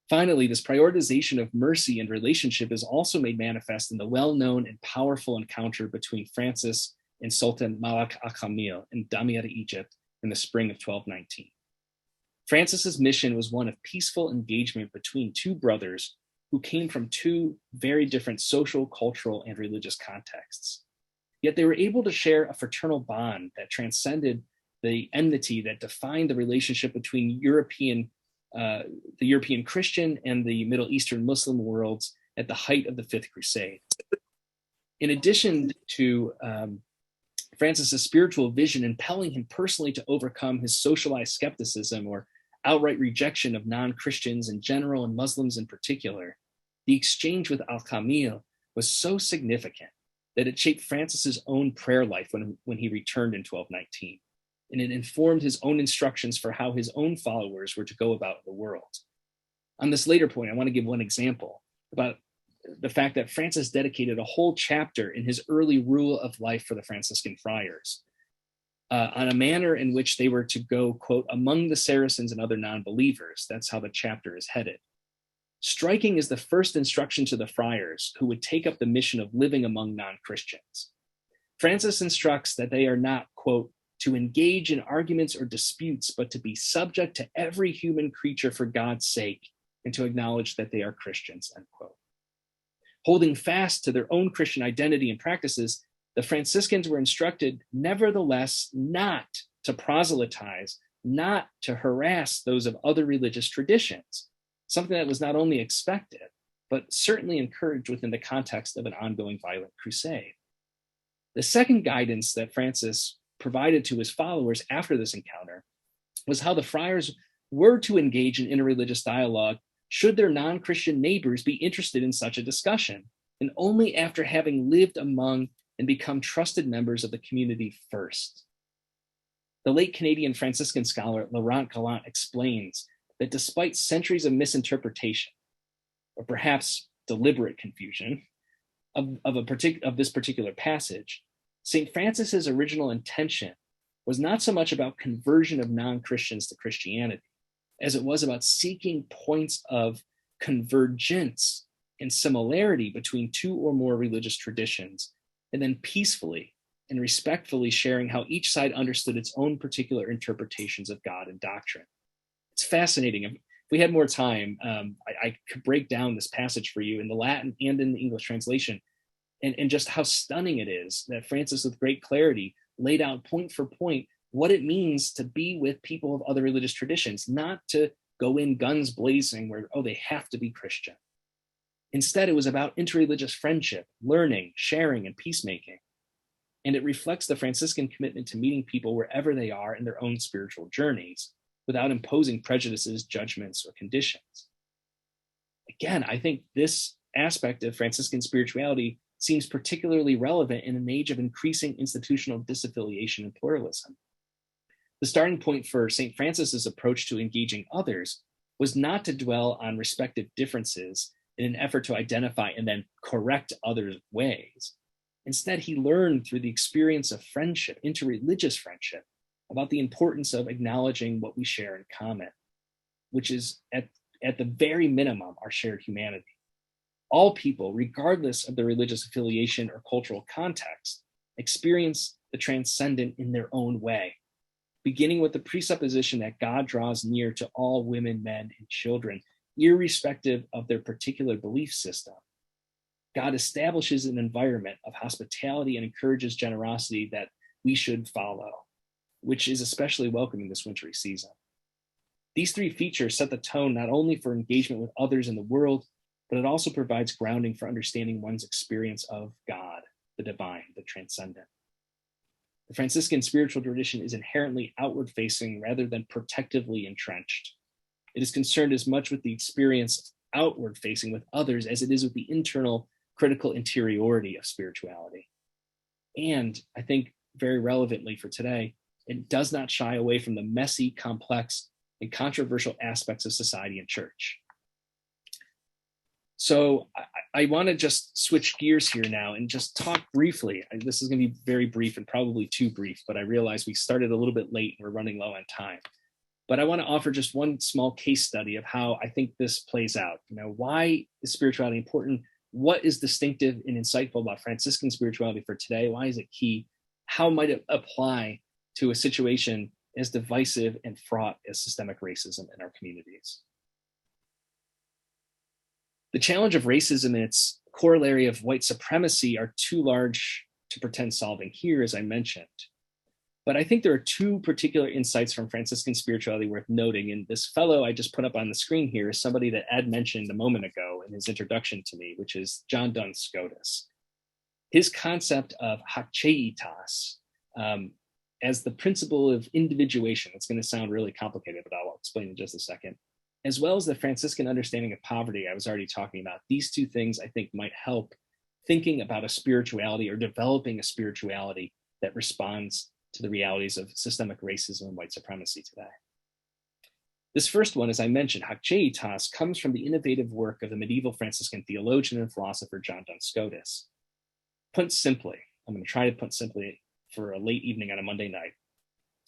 Finally, this prioritization of mercy and relationship is also made manifest in the well-known and powerful encounter between Francis and Sultan Malak al-Kamil in Damietta, Egypt, in the spring of 1219. Francis's mission was one of peaceful engagement between two brothers who came from two very different social, cultural, and religious contexts. Yet they were able to share a fraternal bond that transcended the enmity that defined the relationship between the European Christian and the Middle Eastern Muslim worlds at the height of the Fifth Crusade. In addition to Francis's spiritual vision impelling him personally to overcome his socialized skepticism or outright rejection of non-Christians in general and Muslims in particular, the exchange with al-Kamil was so significant that it shaped Francis's own prayer life when he returned in 1219. And it informed his own instructions for how his own followers were to go about the world. On this later point, I want to give one example about the fact that Francis dedicated a whole chapter in his early rule of life for the Franciscan friars on a manner in which they were to go, quote, among the Saracens and other non-believers. That's how the chapter is headed. Striking is the first instruction to the friars who would take up the mission of living among non-Christians. Francis instructs that they are not, quote, to engage in arguments or disputes, but to be subject to every human creature for God's sake and to acknowledge that they are Christians, end quote. Holding fast to their own Christian identity and practices, the Franciscans were instructed, nevertheless, not to proselytize, not to harass those of other religious traditions, something that was not only expected, but certainly encouraged within the context of an ongoing violent crusade. The second guidance that Francis provided to his followers after this encounter was how the friars were to engage in interreligious dialogue should their non-Christian neighbors be interested in such a discussion, and only after having lived among and become trusted members of the community first. The late Canadian Franciscan scholar Laurent Gallant explains that despite centuries of misinterpretation, or perhaps deliberate confusion, of this particular passage, St. Francis's original intention was not so much about conversion of non-Christians to Christianity, as it was about seeking points of convergence and similarity between two or more religious traditions, and then peacefully and respectfully sharing how each side understood its own particular interpretations of God and doctrine. It's fascinating. If we had more time, I could break down this passage for you in the Latin and in the English translation, and just how stunning it is that Francis, with great clarity, laid out point for point what it means to be with people of other religious traditions, not to go in guns blazing where, oh, they have to be Christian. Instead, it was about interreligious friendship, learning, sharing, and peacemaking. And it reflects the Franciscan commitment to meeting people wherever they are in their own spiritual journeys, without imposing prejudices, judgments, or conditions. Again, I think this aspect of Franciscan spirituality seems particularly relevant in an age of increasing institutional disaffiliation and pluralism. The starting point for St. Francis's approach to engaging others was not to dwell on respective differences in an effort to identify and then correct others' ways. Instead, he learned through the experience of friendship, interreligious friendship, about the importance of acknowledging what we share in common, which is at the very minimum our shared humanity. All people, regardless of their religious affiliation or cultural context, experience the transcendent in their own way, beginning with the presupposition that God draws near to all women, men, and children, irrespective of their particular belief system. God establishes an environment of hospitality and encourages generosity that we should follow, which is especially welcoming this wintry season. These three features set the tone not only for engagement with others in the world, but it also provides grounding for understanding one's experience of God, the divine, the transcendent. The Franciscan spiritual tradition is inherently outward-facing rather than protectively entrenched. It is concerned as much with the experience outward-facing with others as it is with the internal critical interiority of spirituality. And I think very relevantly for today, it does not shy away from the messy, complex, and controversial aspects of society and church. So I want to just switch gears here now and just talk briefly. This is going to be very brief and probably too brief, but I realize we started a little bit late and we're running low on time. But I want to offer just one small case study of how I think this plays out. Why is spirituality important? What is distinctive and insightful about Franciscan spirituality for today? Why is it key? How might it apply to a situation as divisive and fraught as systemic racism in our communities? The challenge of racism and its corollary of white supremacy are too large to pretend solving here, as I mentioned. But I think there are two particular insights from Franciscan spirituality worth noting. And this fellow I just put up on the screen here is somebody that Ed mentioned a moment ago in his introduction to me, which is John Duns Scotus. His concept of hakteitas as the principle of individuation, it's going to sound really complicated, but I'll explain in just a second, as well as the Franciscan understanding of poverty I was already talking about. These two things I think might help thinking about a spirituality or developing a spirituality that responds to the realities of systemic racism and white supremacy today. This first one, as I mentioned, hakteitas, comes from the innovative work of the medieval Franciscan theologian and philosopher John Duns Scotus. Put simply, I'm going to try to put simply for a late evening on a Monday night.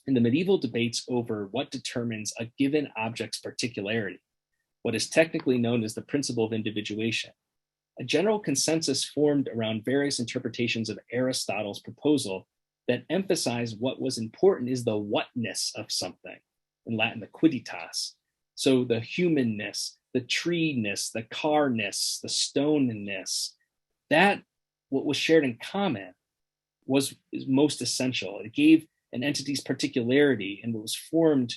In the medieval debates over what determines a given object's particularity, what is technically known as the principle of individuation, a general consensus formed around various interpretations of Aristotle's proposal that emphasize what was important is the whatness of something, in Latin, the quidditas. So the humanness, the tree-ness, the car-ness, the stone-ness, that what was shared in common is most essential. It gave an entity's particularity and what was formed,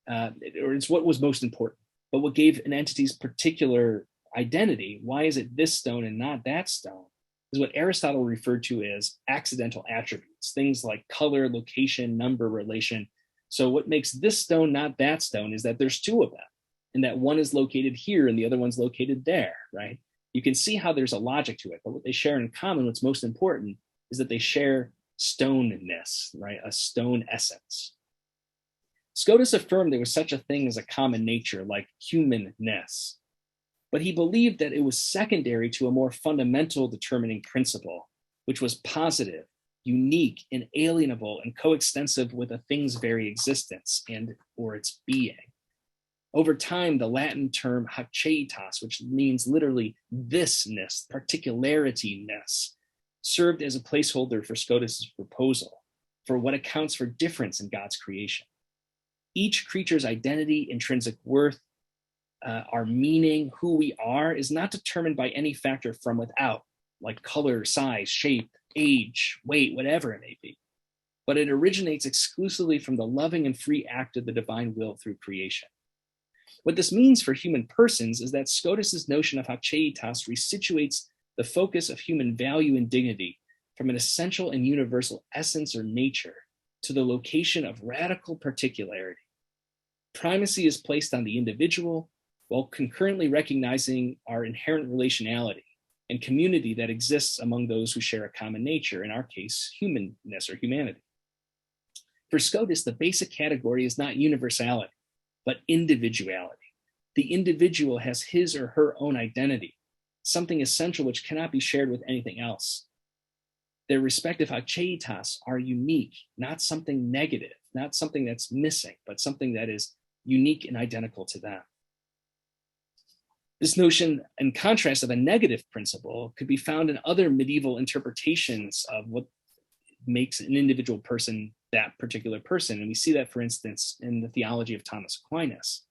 or it's what was most important, but what gave an entity's particular identity, why is it this stone and not that stone, is what Aristotle referred to as accidental attributes, things like color, location, number, relation. So what makes this stone not that stone is that there's two of them, and that one is located here and the other one's located there, right? You can see how there's a logic to it, but what they share in common, what's most important, is that they share stoneness, right? A stone essence. Scotus affirmed there was such a thing as a common nature like humanness, but he believed that it was secondary to a more fundamental determining principle, which was positive, unique, inalienable, and coextensive with a thing's very existence and or its being. Over time, the Latin term hakteitas, which means literally thisness, particularityness, served as a placeholder for Scotus's proposal for what accounts for difference in God's creation. Each creature's identity, intrinsic worth, our meaning, who we are, is not determined by any factor from without, like color, size, shape, age, weight, whatever it may be, but it originates exclusively from the loving and free act of the divine will through creation. What this means for human persons is that Scotus's notion of hakteitas resituates the focus of human value and dignity from an essential and universal essence or nature to the location of radical particularity. Primacy is placed on the individual while concurrently recognizing our inherent relationality and community that exists among those who share a common nature, in our case, humanness or humanity. For Scotus, the basic category is not universality, but individuality. The individual has his or her own identity, something essential which cannot be shared with anything else. Their respective hakteitas are unique, not something negative, not something that's missing, but something that is unique and identical to them. This notion, in contrast of a negative principle, could be found in other medieval interpretations of what makes an individual person that particular person. And we see that, for instance, in the theology of Thomas Aquinas.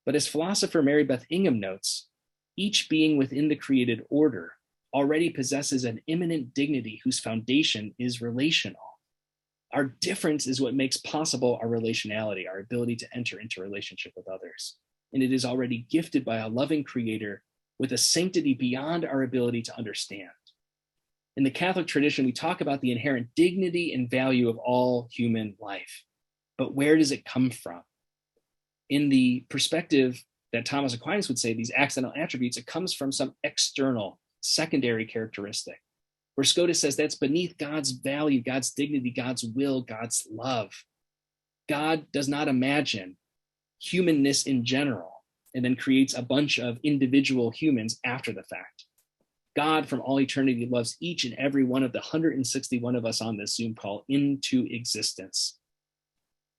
But as philosopher Mary Beth Ingham notes, each being within the created order already possesses an immanent dignity whose foundation is relational. Our difference is what makes possible our relationality, our ability to enter into relationship with others. And it is already gifted by a loving creator with a sanctity beyond our ability to understand. In the Catholic tradition, we talk about the inherent dignity and value of all human life. But where does it come from? In the perspective that Thomas Aquinas would say, these accidental attributes, it comes from some external, secondary characteristic, where Scotus says that's beneath God's value, God's dignity, God's will, God's love. God does not imagine humanness in general, and then creates a bunch of individual humans after the fact. God from all eternity loves each and every one of the 161 of us on this Zoom call into existence.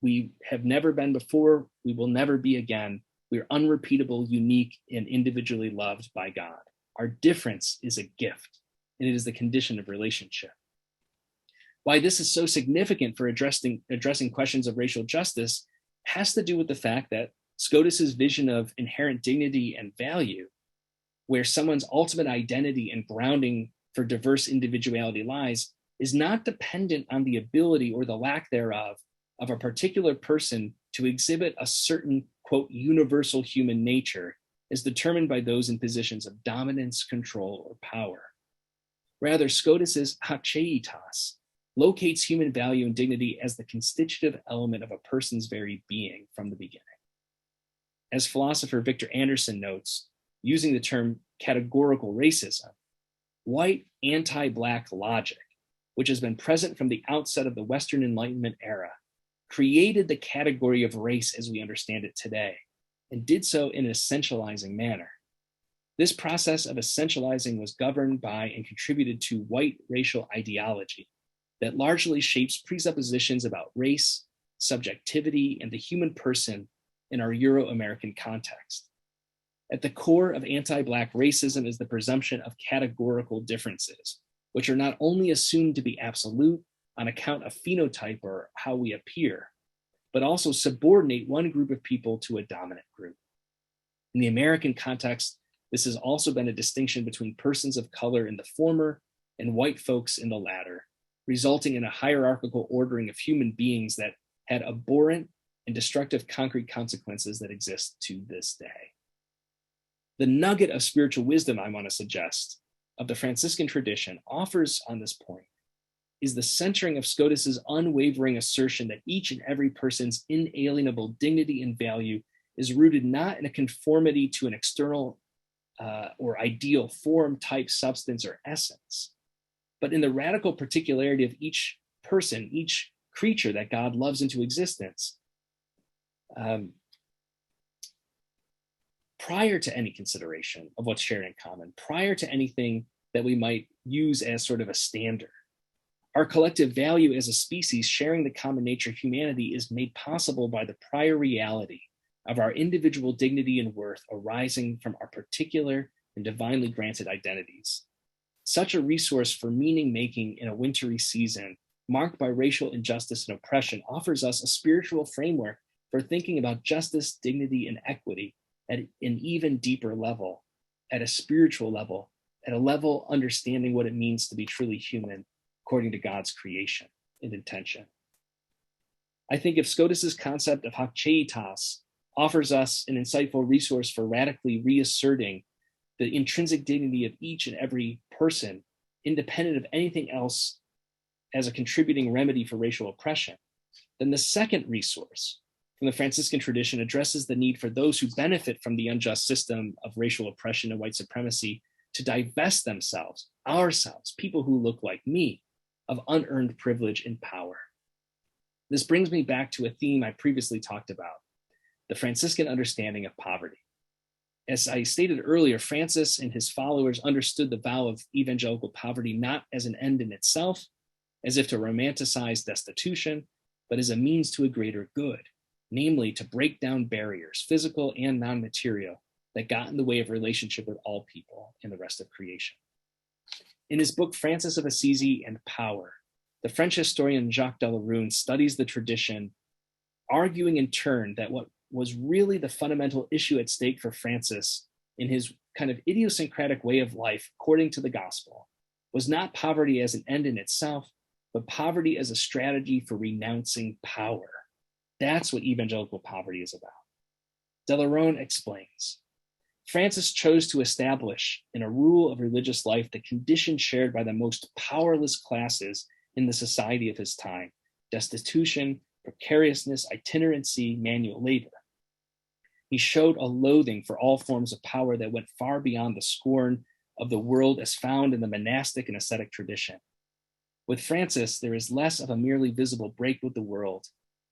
We have never been before, we will never be again. We are unrepeatable, unique, and individually loved by God. Our difference is a gift, and it is the condition of relationship. Why this is so significant for addressing questions of racial justice has to do with the fact that Scotus's vision of inherent dignity and value, where someone's ultimate identity and grounding for diverse individuality lies, is not dependent on the ability or the lack thereof of a particular person to exhibit a certain, quote, universal human nature as determined by those in positions of dominance, control, or power. Rather, Scotus's hakeitas locates human value and dignity as the constitutive element of a person's very being from the beginning. As philosopher Victor Anderson notes, using the term categorical racism, white anti-Black logic, which has been present from the outset of the Western Enlightenment era, created the category of race as we understand it today, and did so in an essentializing manner. This process of essentializing was governed by and contributed to white racial ideology that largely shapes presuppositions about race, subjectivity, and the human person in our Euro-American context. At the core of anti-Black racism is the presumption of categorical differences, which are not only assumed to be absolute on account of phenotype or how we appear, but also subordinate one group of people to a dominant group. In the American context, this has also been a distinction between persons of color in the former and white folks in the latter, resulting in a hierarchical ordering of human beings that had abhorrent and destructive concrete consequences that exist to this day. The nugget of spiritual wisdom I want to suggest of the Franciscan tradition offers on this point is the centering of Scotus's unwavering assertion that each and every person's inalienable dignity and value is rooted not in a conformity to an external or ideal form, type, substance, or essence, but in the radical particularity of each person, each creature that God loves into existence, prior to any consideration of what's shared in common, prior to anything that we might use as sort of a standard. Our collective value as a species sharing the common nature of humanity is made possible by the prior reality of our individual dignity and worth arising from our particular and divinely granted identities. Such a resource for meaning making in a wintry season marked by racial injustice and oppression offers us a spiritual framework for thinking about justice, dignity, and equity at an even deeper level, at a spiritual level, at a level understanding what it means to be truly human according to God's creation and intention. I think if Scotus's concept of hakeitas offers us an insightful resource for radically reasserting the intrinsic dignity of each and every person, independent of anything else as a contributing remedy for racial oppression, then the second resource from the Franciscan tradition addresses the need for those who benefit from the unjust system of racial oppression and white supremacy to divest themselves, ourselves, people who look like me, of unearned privilege and power. This brings me back to a theme I previously talked about, the Franciscan understanding of poverty. As I stated earlier, Francis and his followers understood the vow of evangelical poverty not as an end in itself, as if to romanticize destitution, but as a means to a greater good, namely to break down barriers, physical and non-material, that got in the way of relationship with all people and the rest of creation. In his book, Francis of Assisi and Power, the French historian Jacques Delarue studies the tradition, arguing in turn that what was really the fundamental issue at stake for Francis in his kind of idiosyncratic way of life, according to the gospel, was not poverty as an end in itself, but poverty as a strategy for renouncing power. That's what evangelical poverty is about. Delarue explains, Francis chose to establish in a rule of religious life the condition shared by the most powerless classes in the society of his time: destitution, precariousness, itinerancy, manual labor. He showed a loathing for all forms of power that went far beyond the scorn of the world as found in the monastic and ascetic tradition. With Francis, there is less of a merely visible break with the world.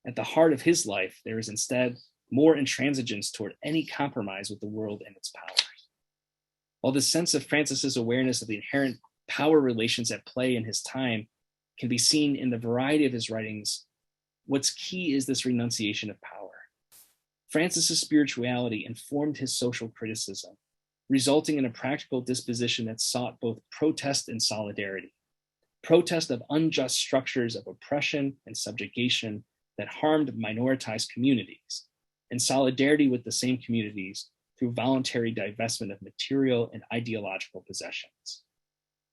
At the heart of his life, there is instead more intransigence toward any compromise with the world and its powers. While the sense of Francis's awareness of the inherent power relations at play in his time can be seen in the variety of his writings, what's key is this renunciation of power. Francis's spirituality informed his social criticism, resulting in a practical disposition that sought both protest and solidarity. Protest of unjust structures of oppression and subjugation that harmed minoritized communities, and solidarity with the same communities through voluntary divestment of material and ideological possessions.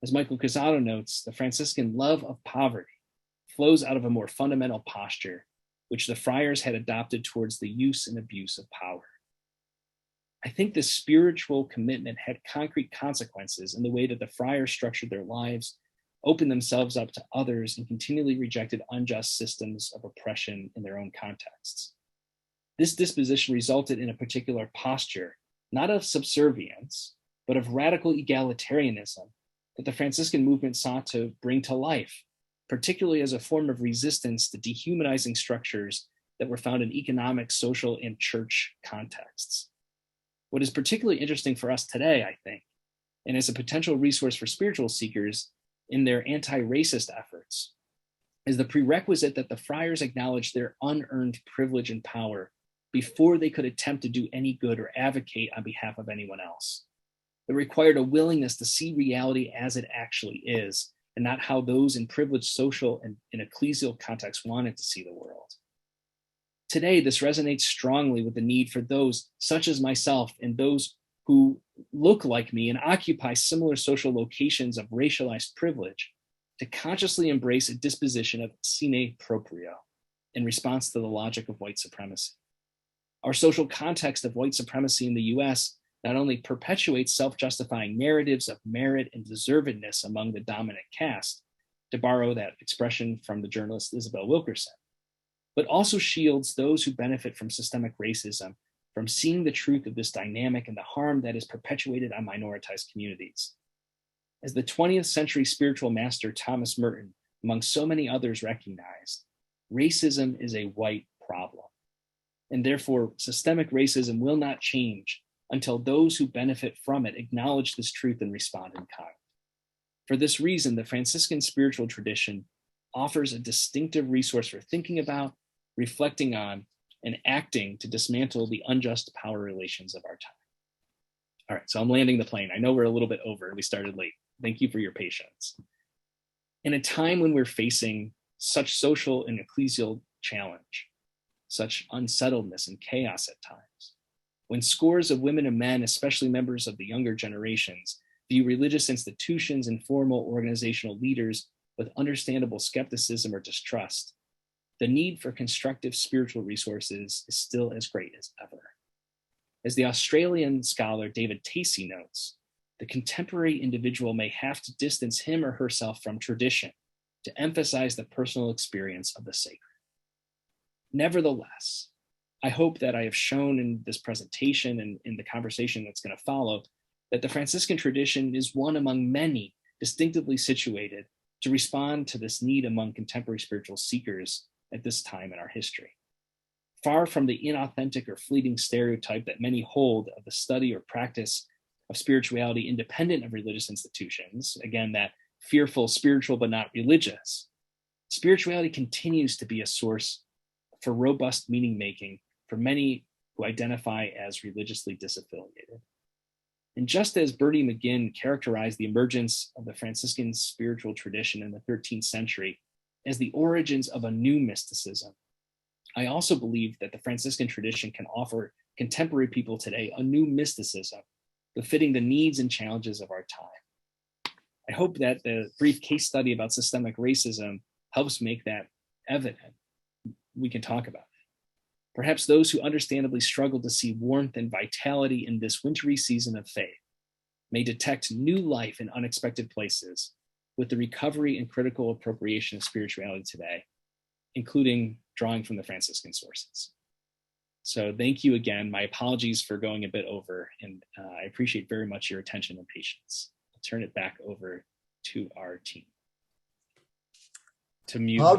As Michael Casado notes, the Franciscan love of poverty flows out of a more fundamental posture, which the friars had adopted towards the use and abuse of power. I think this spiritual commitment had concrete consequences in the way that the friars structured their lives, opened themselves up to others, and continually rejected unjust systems of oppression in their own contexts. This disposition resulted in a particular posture, not of subservience, but of radical egalitarianism that the Franciscan movement sought to bring to life, particularly as a form of resistance to dehumanizing structures that were found in economic, social, and church contexts. What is particularly interesting for us today, I think, and as a potential resource for spiritual seekers in their anti-racist efforts, is the prerequisite that the friars acknowledge their unearned privilege and power before they could attempt to do any good or advocate on behalf of anyone else. It required a willingness to see reality as it actually is, and not how those in privileged social and ecclesial contexts wanted to see the world. Today, this resonates strongly with the need for those such as myself and those who look like me and occupy similar social locations of racialized privilege to consciously embrace a disposition of sine proprio in response to the logic of white supremacy. Our social context of white supremacy in the US not only perpetuates self-justifying narratives of merit and deservedness among the dominant caste, to borrow that expression from the journalist Isabel Wilkerson, but also shields those who benefit from systemic racism from seeing the truth of this dynamic and the harm that is perpetuated on minoritized communities. As the 20th century spiritual master Thomas Merton, among so many others, recognized, racism is a white problem, and therefore systemic racism will not change until those who benefit from it acknowledge this truth and respond in kind. For this reason, the Franciscan spiritual tradition offers a distinctive resource for thinking about, reflecting on, and acting to dismantle the unjust power relations of our time. All right, so I'm landing the plane. I know we're a little bit over. We started late. Thank you for your patience. In a time when we're facing such social and ecclesial challenge, such unsettledness and chaos at times, when scores of women and men, especially members of the younger generations, view religious institutions and formal organizational leaders with understandable skepticism or distrust, the need for constructive spiritual resources is still as great as ever. As the Australian scholar David Tacey notes, the contemporary individual may have to distance him or herself from tradition to emphasize the personal experience of the sacred. Nevertheless, I hope that I have shown in this presentation and in the conversation that's going to follow that the Franciscan tradition is one among many distinctively situated to respond to this need among contemporary spiritual seekers at this time in our history. Far from the inauthentic or fleeting stereotype that many hold of the study or practice of spirituality independent of religious institutions, again, that fearful spiritual but not religious, spirituality continues to be a source for robust meaning making for many who identify as religiously disaffiliated. And just as Bertie McGinn characterized the emergence of the Franciscan spiritual tradition in the 13th century as the origins of a new mysticism, I also believe that the Franciscan tradition can offer contemporary people today a new mysticism befitting the needs and challenges of our time. I hope that the brief case study about systemic racism helps make that evident. We can talk about it. Perhaps those who understandably struggle to see warmth and vitality in this wintry season of faith may detect new life in unexpected places with the recovery and critical appropriation of spirituality today, including drawing from the Franciscan sources. So thank you again. My apologies for going a bit over, and I appreciate very much your attention and patience. I'll turn it back over to our team. To mute. How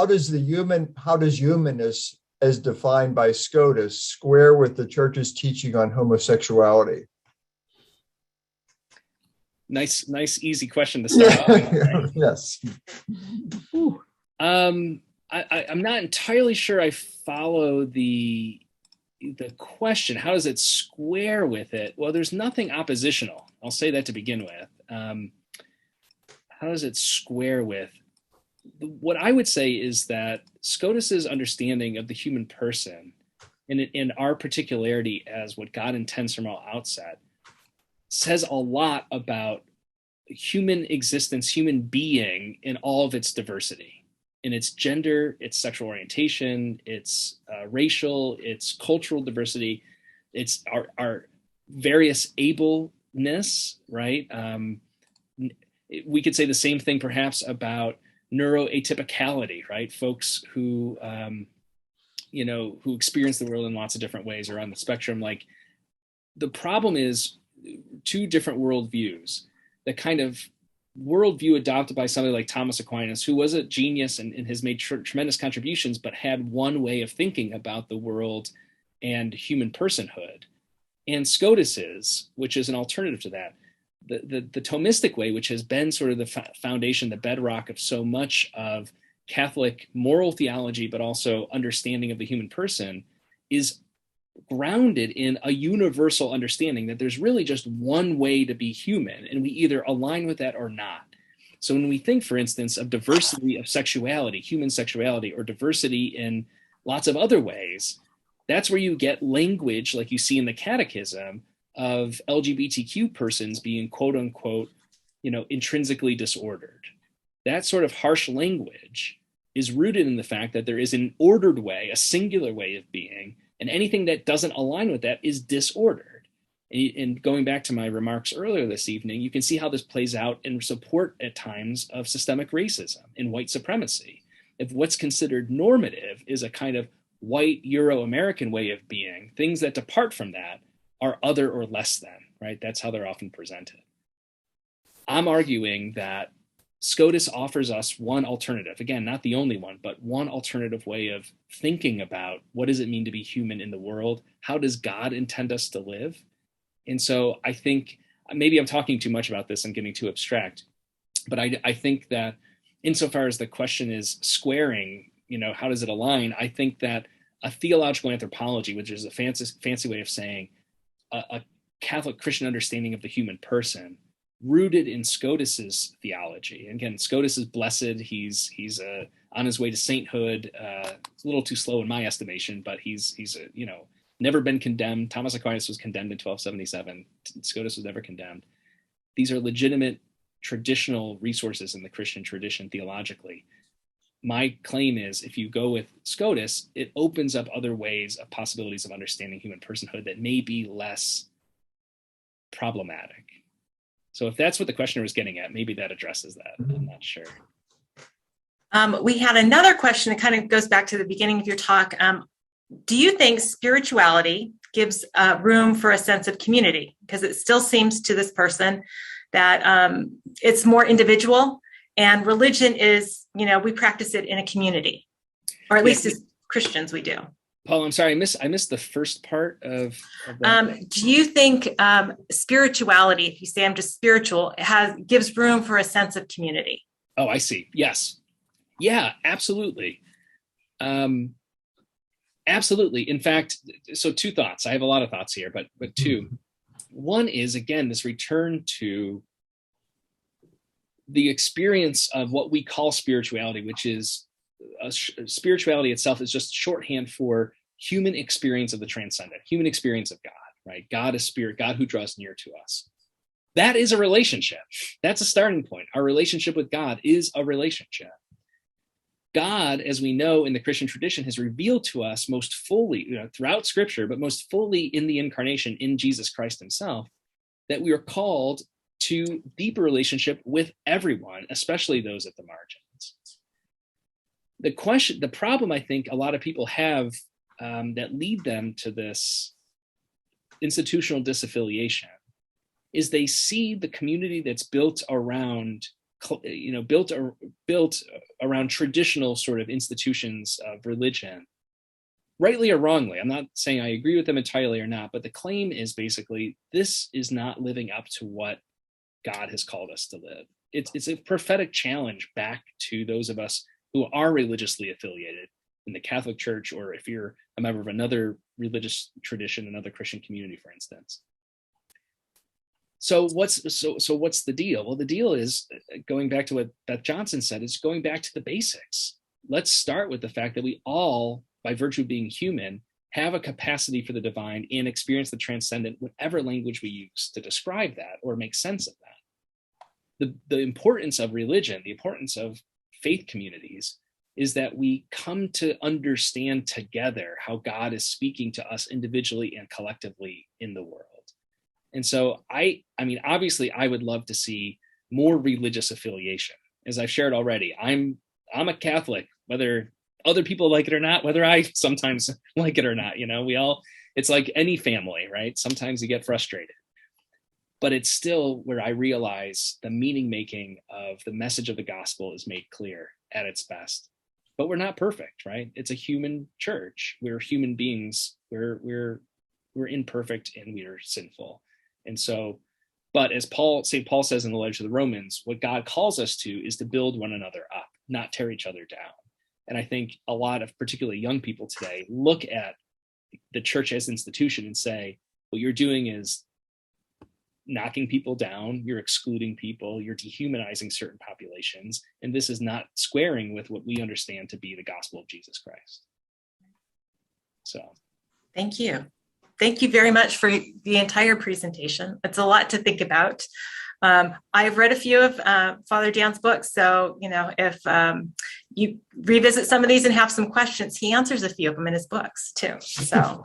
does humanist as defined by SCOTUS, square with the church's teaching on homosexuality? Nice, easy question to start off with, right? Yes. I'm not entirely sure I follow the question. How does it square with it? Well, there's nothing oppositional. I'll say that to begin with. How does it square with? What I would say is that SCOTUS's understanding of the human person and in our particularity as what God intends from our outset says a lot about human existence, human being in all of its diversity, in its gender, its sexual orientation, its racial, its cultural diversity, its our various ableness, right? We could say the same thing perhaps about neuroatypicality, right? Folks who, who experience the world in lots of different ways or on the spectrum. Like, the problem is two different worldviews. The kind of worldview adopted by somebody like Thomas Aquinas, who was a genius and has made tremendous contributions, but had one way of thinking about the world and human personhood. And SCOTUS's, which is an alternative to that. The Thomistic way, which has been sort of the foundation, the bedrock of so much of Catholic moral theology, but also understanding of the human person, is grounded in a universal understanding that there's really just one way to be human, and we either align with that or not. So when we think, for instance, of diversity of sexuality, human sexuality, or diversity in lots of other ways, that's where you get language like you see in the Catechism of LGBTQ persons being quote unquote, intrinsically disordered. That sort of harsh language is rooted in the fact that there is an ordered way, a singular way of being, and anything that doesn't align with that is disordered. And going back to my remarks earlier this evening, you can see how this plays out in support at times of systemic racism and white supremacy. If what's considered normative is a kind of white Euro-American way of being, things that depart from that are other or less than, right? That's how they're often presented. I'm arguing that SCOTUS offers us one alternative, again, not the only one, but one alternative way of thinking about what does it mean to be human in the world? How does God intend us to live? And so I think maybe I'm talking too much about this and getting too abstract, but I think that insofar as the question is squaring, how does it align? I think that a theological anthropology, which is a fancy way of saying a Catholic Christian understanding of the human person, rooted in SCOTUS's theology. And again, SCOTUS is blessed. He's on his way to sainthood. It's a little too slow in my estimation, but he's never been condemned. Thomas Aquinas was condemned in 1277. SCOTUS was never condemned. These are legitimate traditional resources in the Christian tradition theologically. My claim is if you go with SCOTUS, it opens up other ways of possibilities of understanding human personhood that may be less problematic. So if that's what the questioner was getting at, maybe that addresses that. I'm not sure. We had another question that kind of goes back to the beginning of your talk. Do you think spirituality gives room for a sense of community? Because it still seems to this person that it's more individual, and religion is, we practice it in a community, or at least as Christians we do. Paul, I'm sorry, I missed the first part of that. Do you think spirituality, if you say I'm just spiritual, gives room for a sense of community? Oh, I see. Yes. Yeah, absolutely. Absolutely. In fact, so two thoughts. I have a lot of thoughts here, but two. One is, again, this return to the experience of what we call spirituality, which is spirituality itself is just shorthand for human experience of the transcendent, human experience of God, right? God is spirit, God who draws near to us. That is a relationship. That's a starting point. Our relationship with God is a relationship. God, as we know in the Christian tradition, has revealed to us most fully, throughout Scripture, but most fully in the incarnation, in Jesus Christ himself, that we are called to deeper relationship with everyone, especially those at the margins. The problem I think a lot of people have that lead them to this institutional disaffiliation is they see the community that's built around built around traditional sort of institutions of religion rightly or wrongly. I'm not saying I agree with them entirely or not, but the claim is basically this is not living up to what God has called us to live. It's a prophetic challenge back to those of us who are religiously affiliated in the Catholic Church, or if you're a member of another religious tradition, another Christian community, for instance. So what's the deal? Well, the deal is, going back to what Beth Johnson said, it's going back to the basics. Let's start with the fact that we all, by virtue of being human, have a capacity for the divine and experience the transcendent, whatever language we use to describe that or make sense of that. The importance of religion, the importance of faith communities, is that we come to understand together how God is speaking to us individually and collectively in the world. And so I mean, obviously I would love to see more religious affiliation. As I've shared already, I'm a Catholic, whether other people like it or not, whether I sometimes like it or not, it's like any family, right? Sometimes you get frustrated, but it's still where I realize the meaning making of the message of the gospel is made clear at its best. But we're not perfect, right? It's a human church. We're human beings. We're imperfect and we are sinful. And so, but as St. Paul says in the letter to the Romans, what God calls us to is to build one another up, not tear each other down. And I think a lot of particularly young people today look at the church as institution and say, what you're doing is knocking people down, you're excluding people, you're dehumanizing certain populations, and this is not squaring with what we understand to be the gospel of Jesus Christ. So. Thank you. Thank you very much for the entire presentation. It's a lot to think about. I've read a few of Father Dan's books, so if you revisit some of these and have some questions, he answers a few of them in his books too. So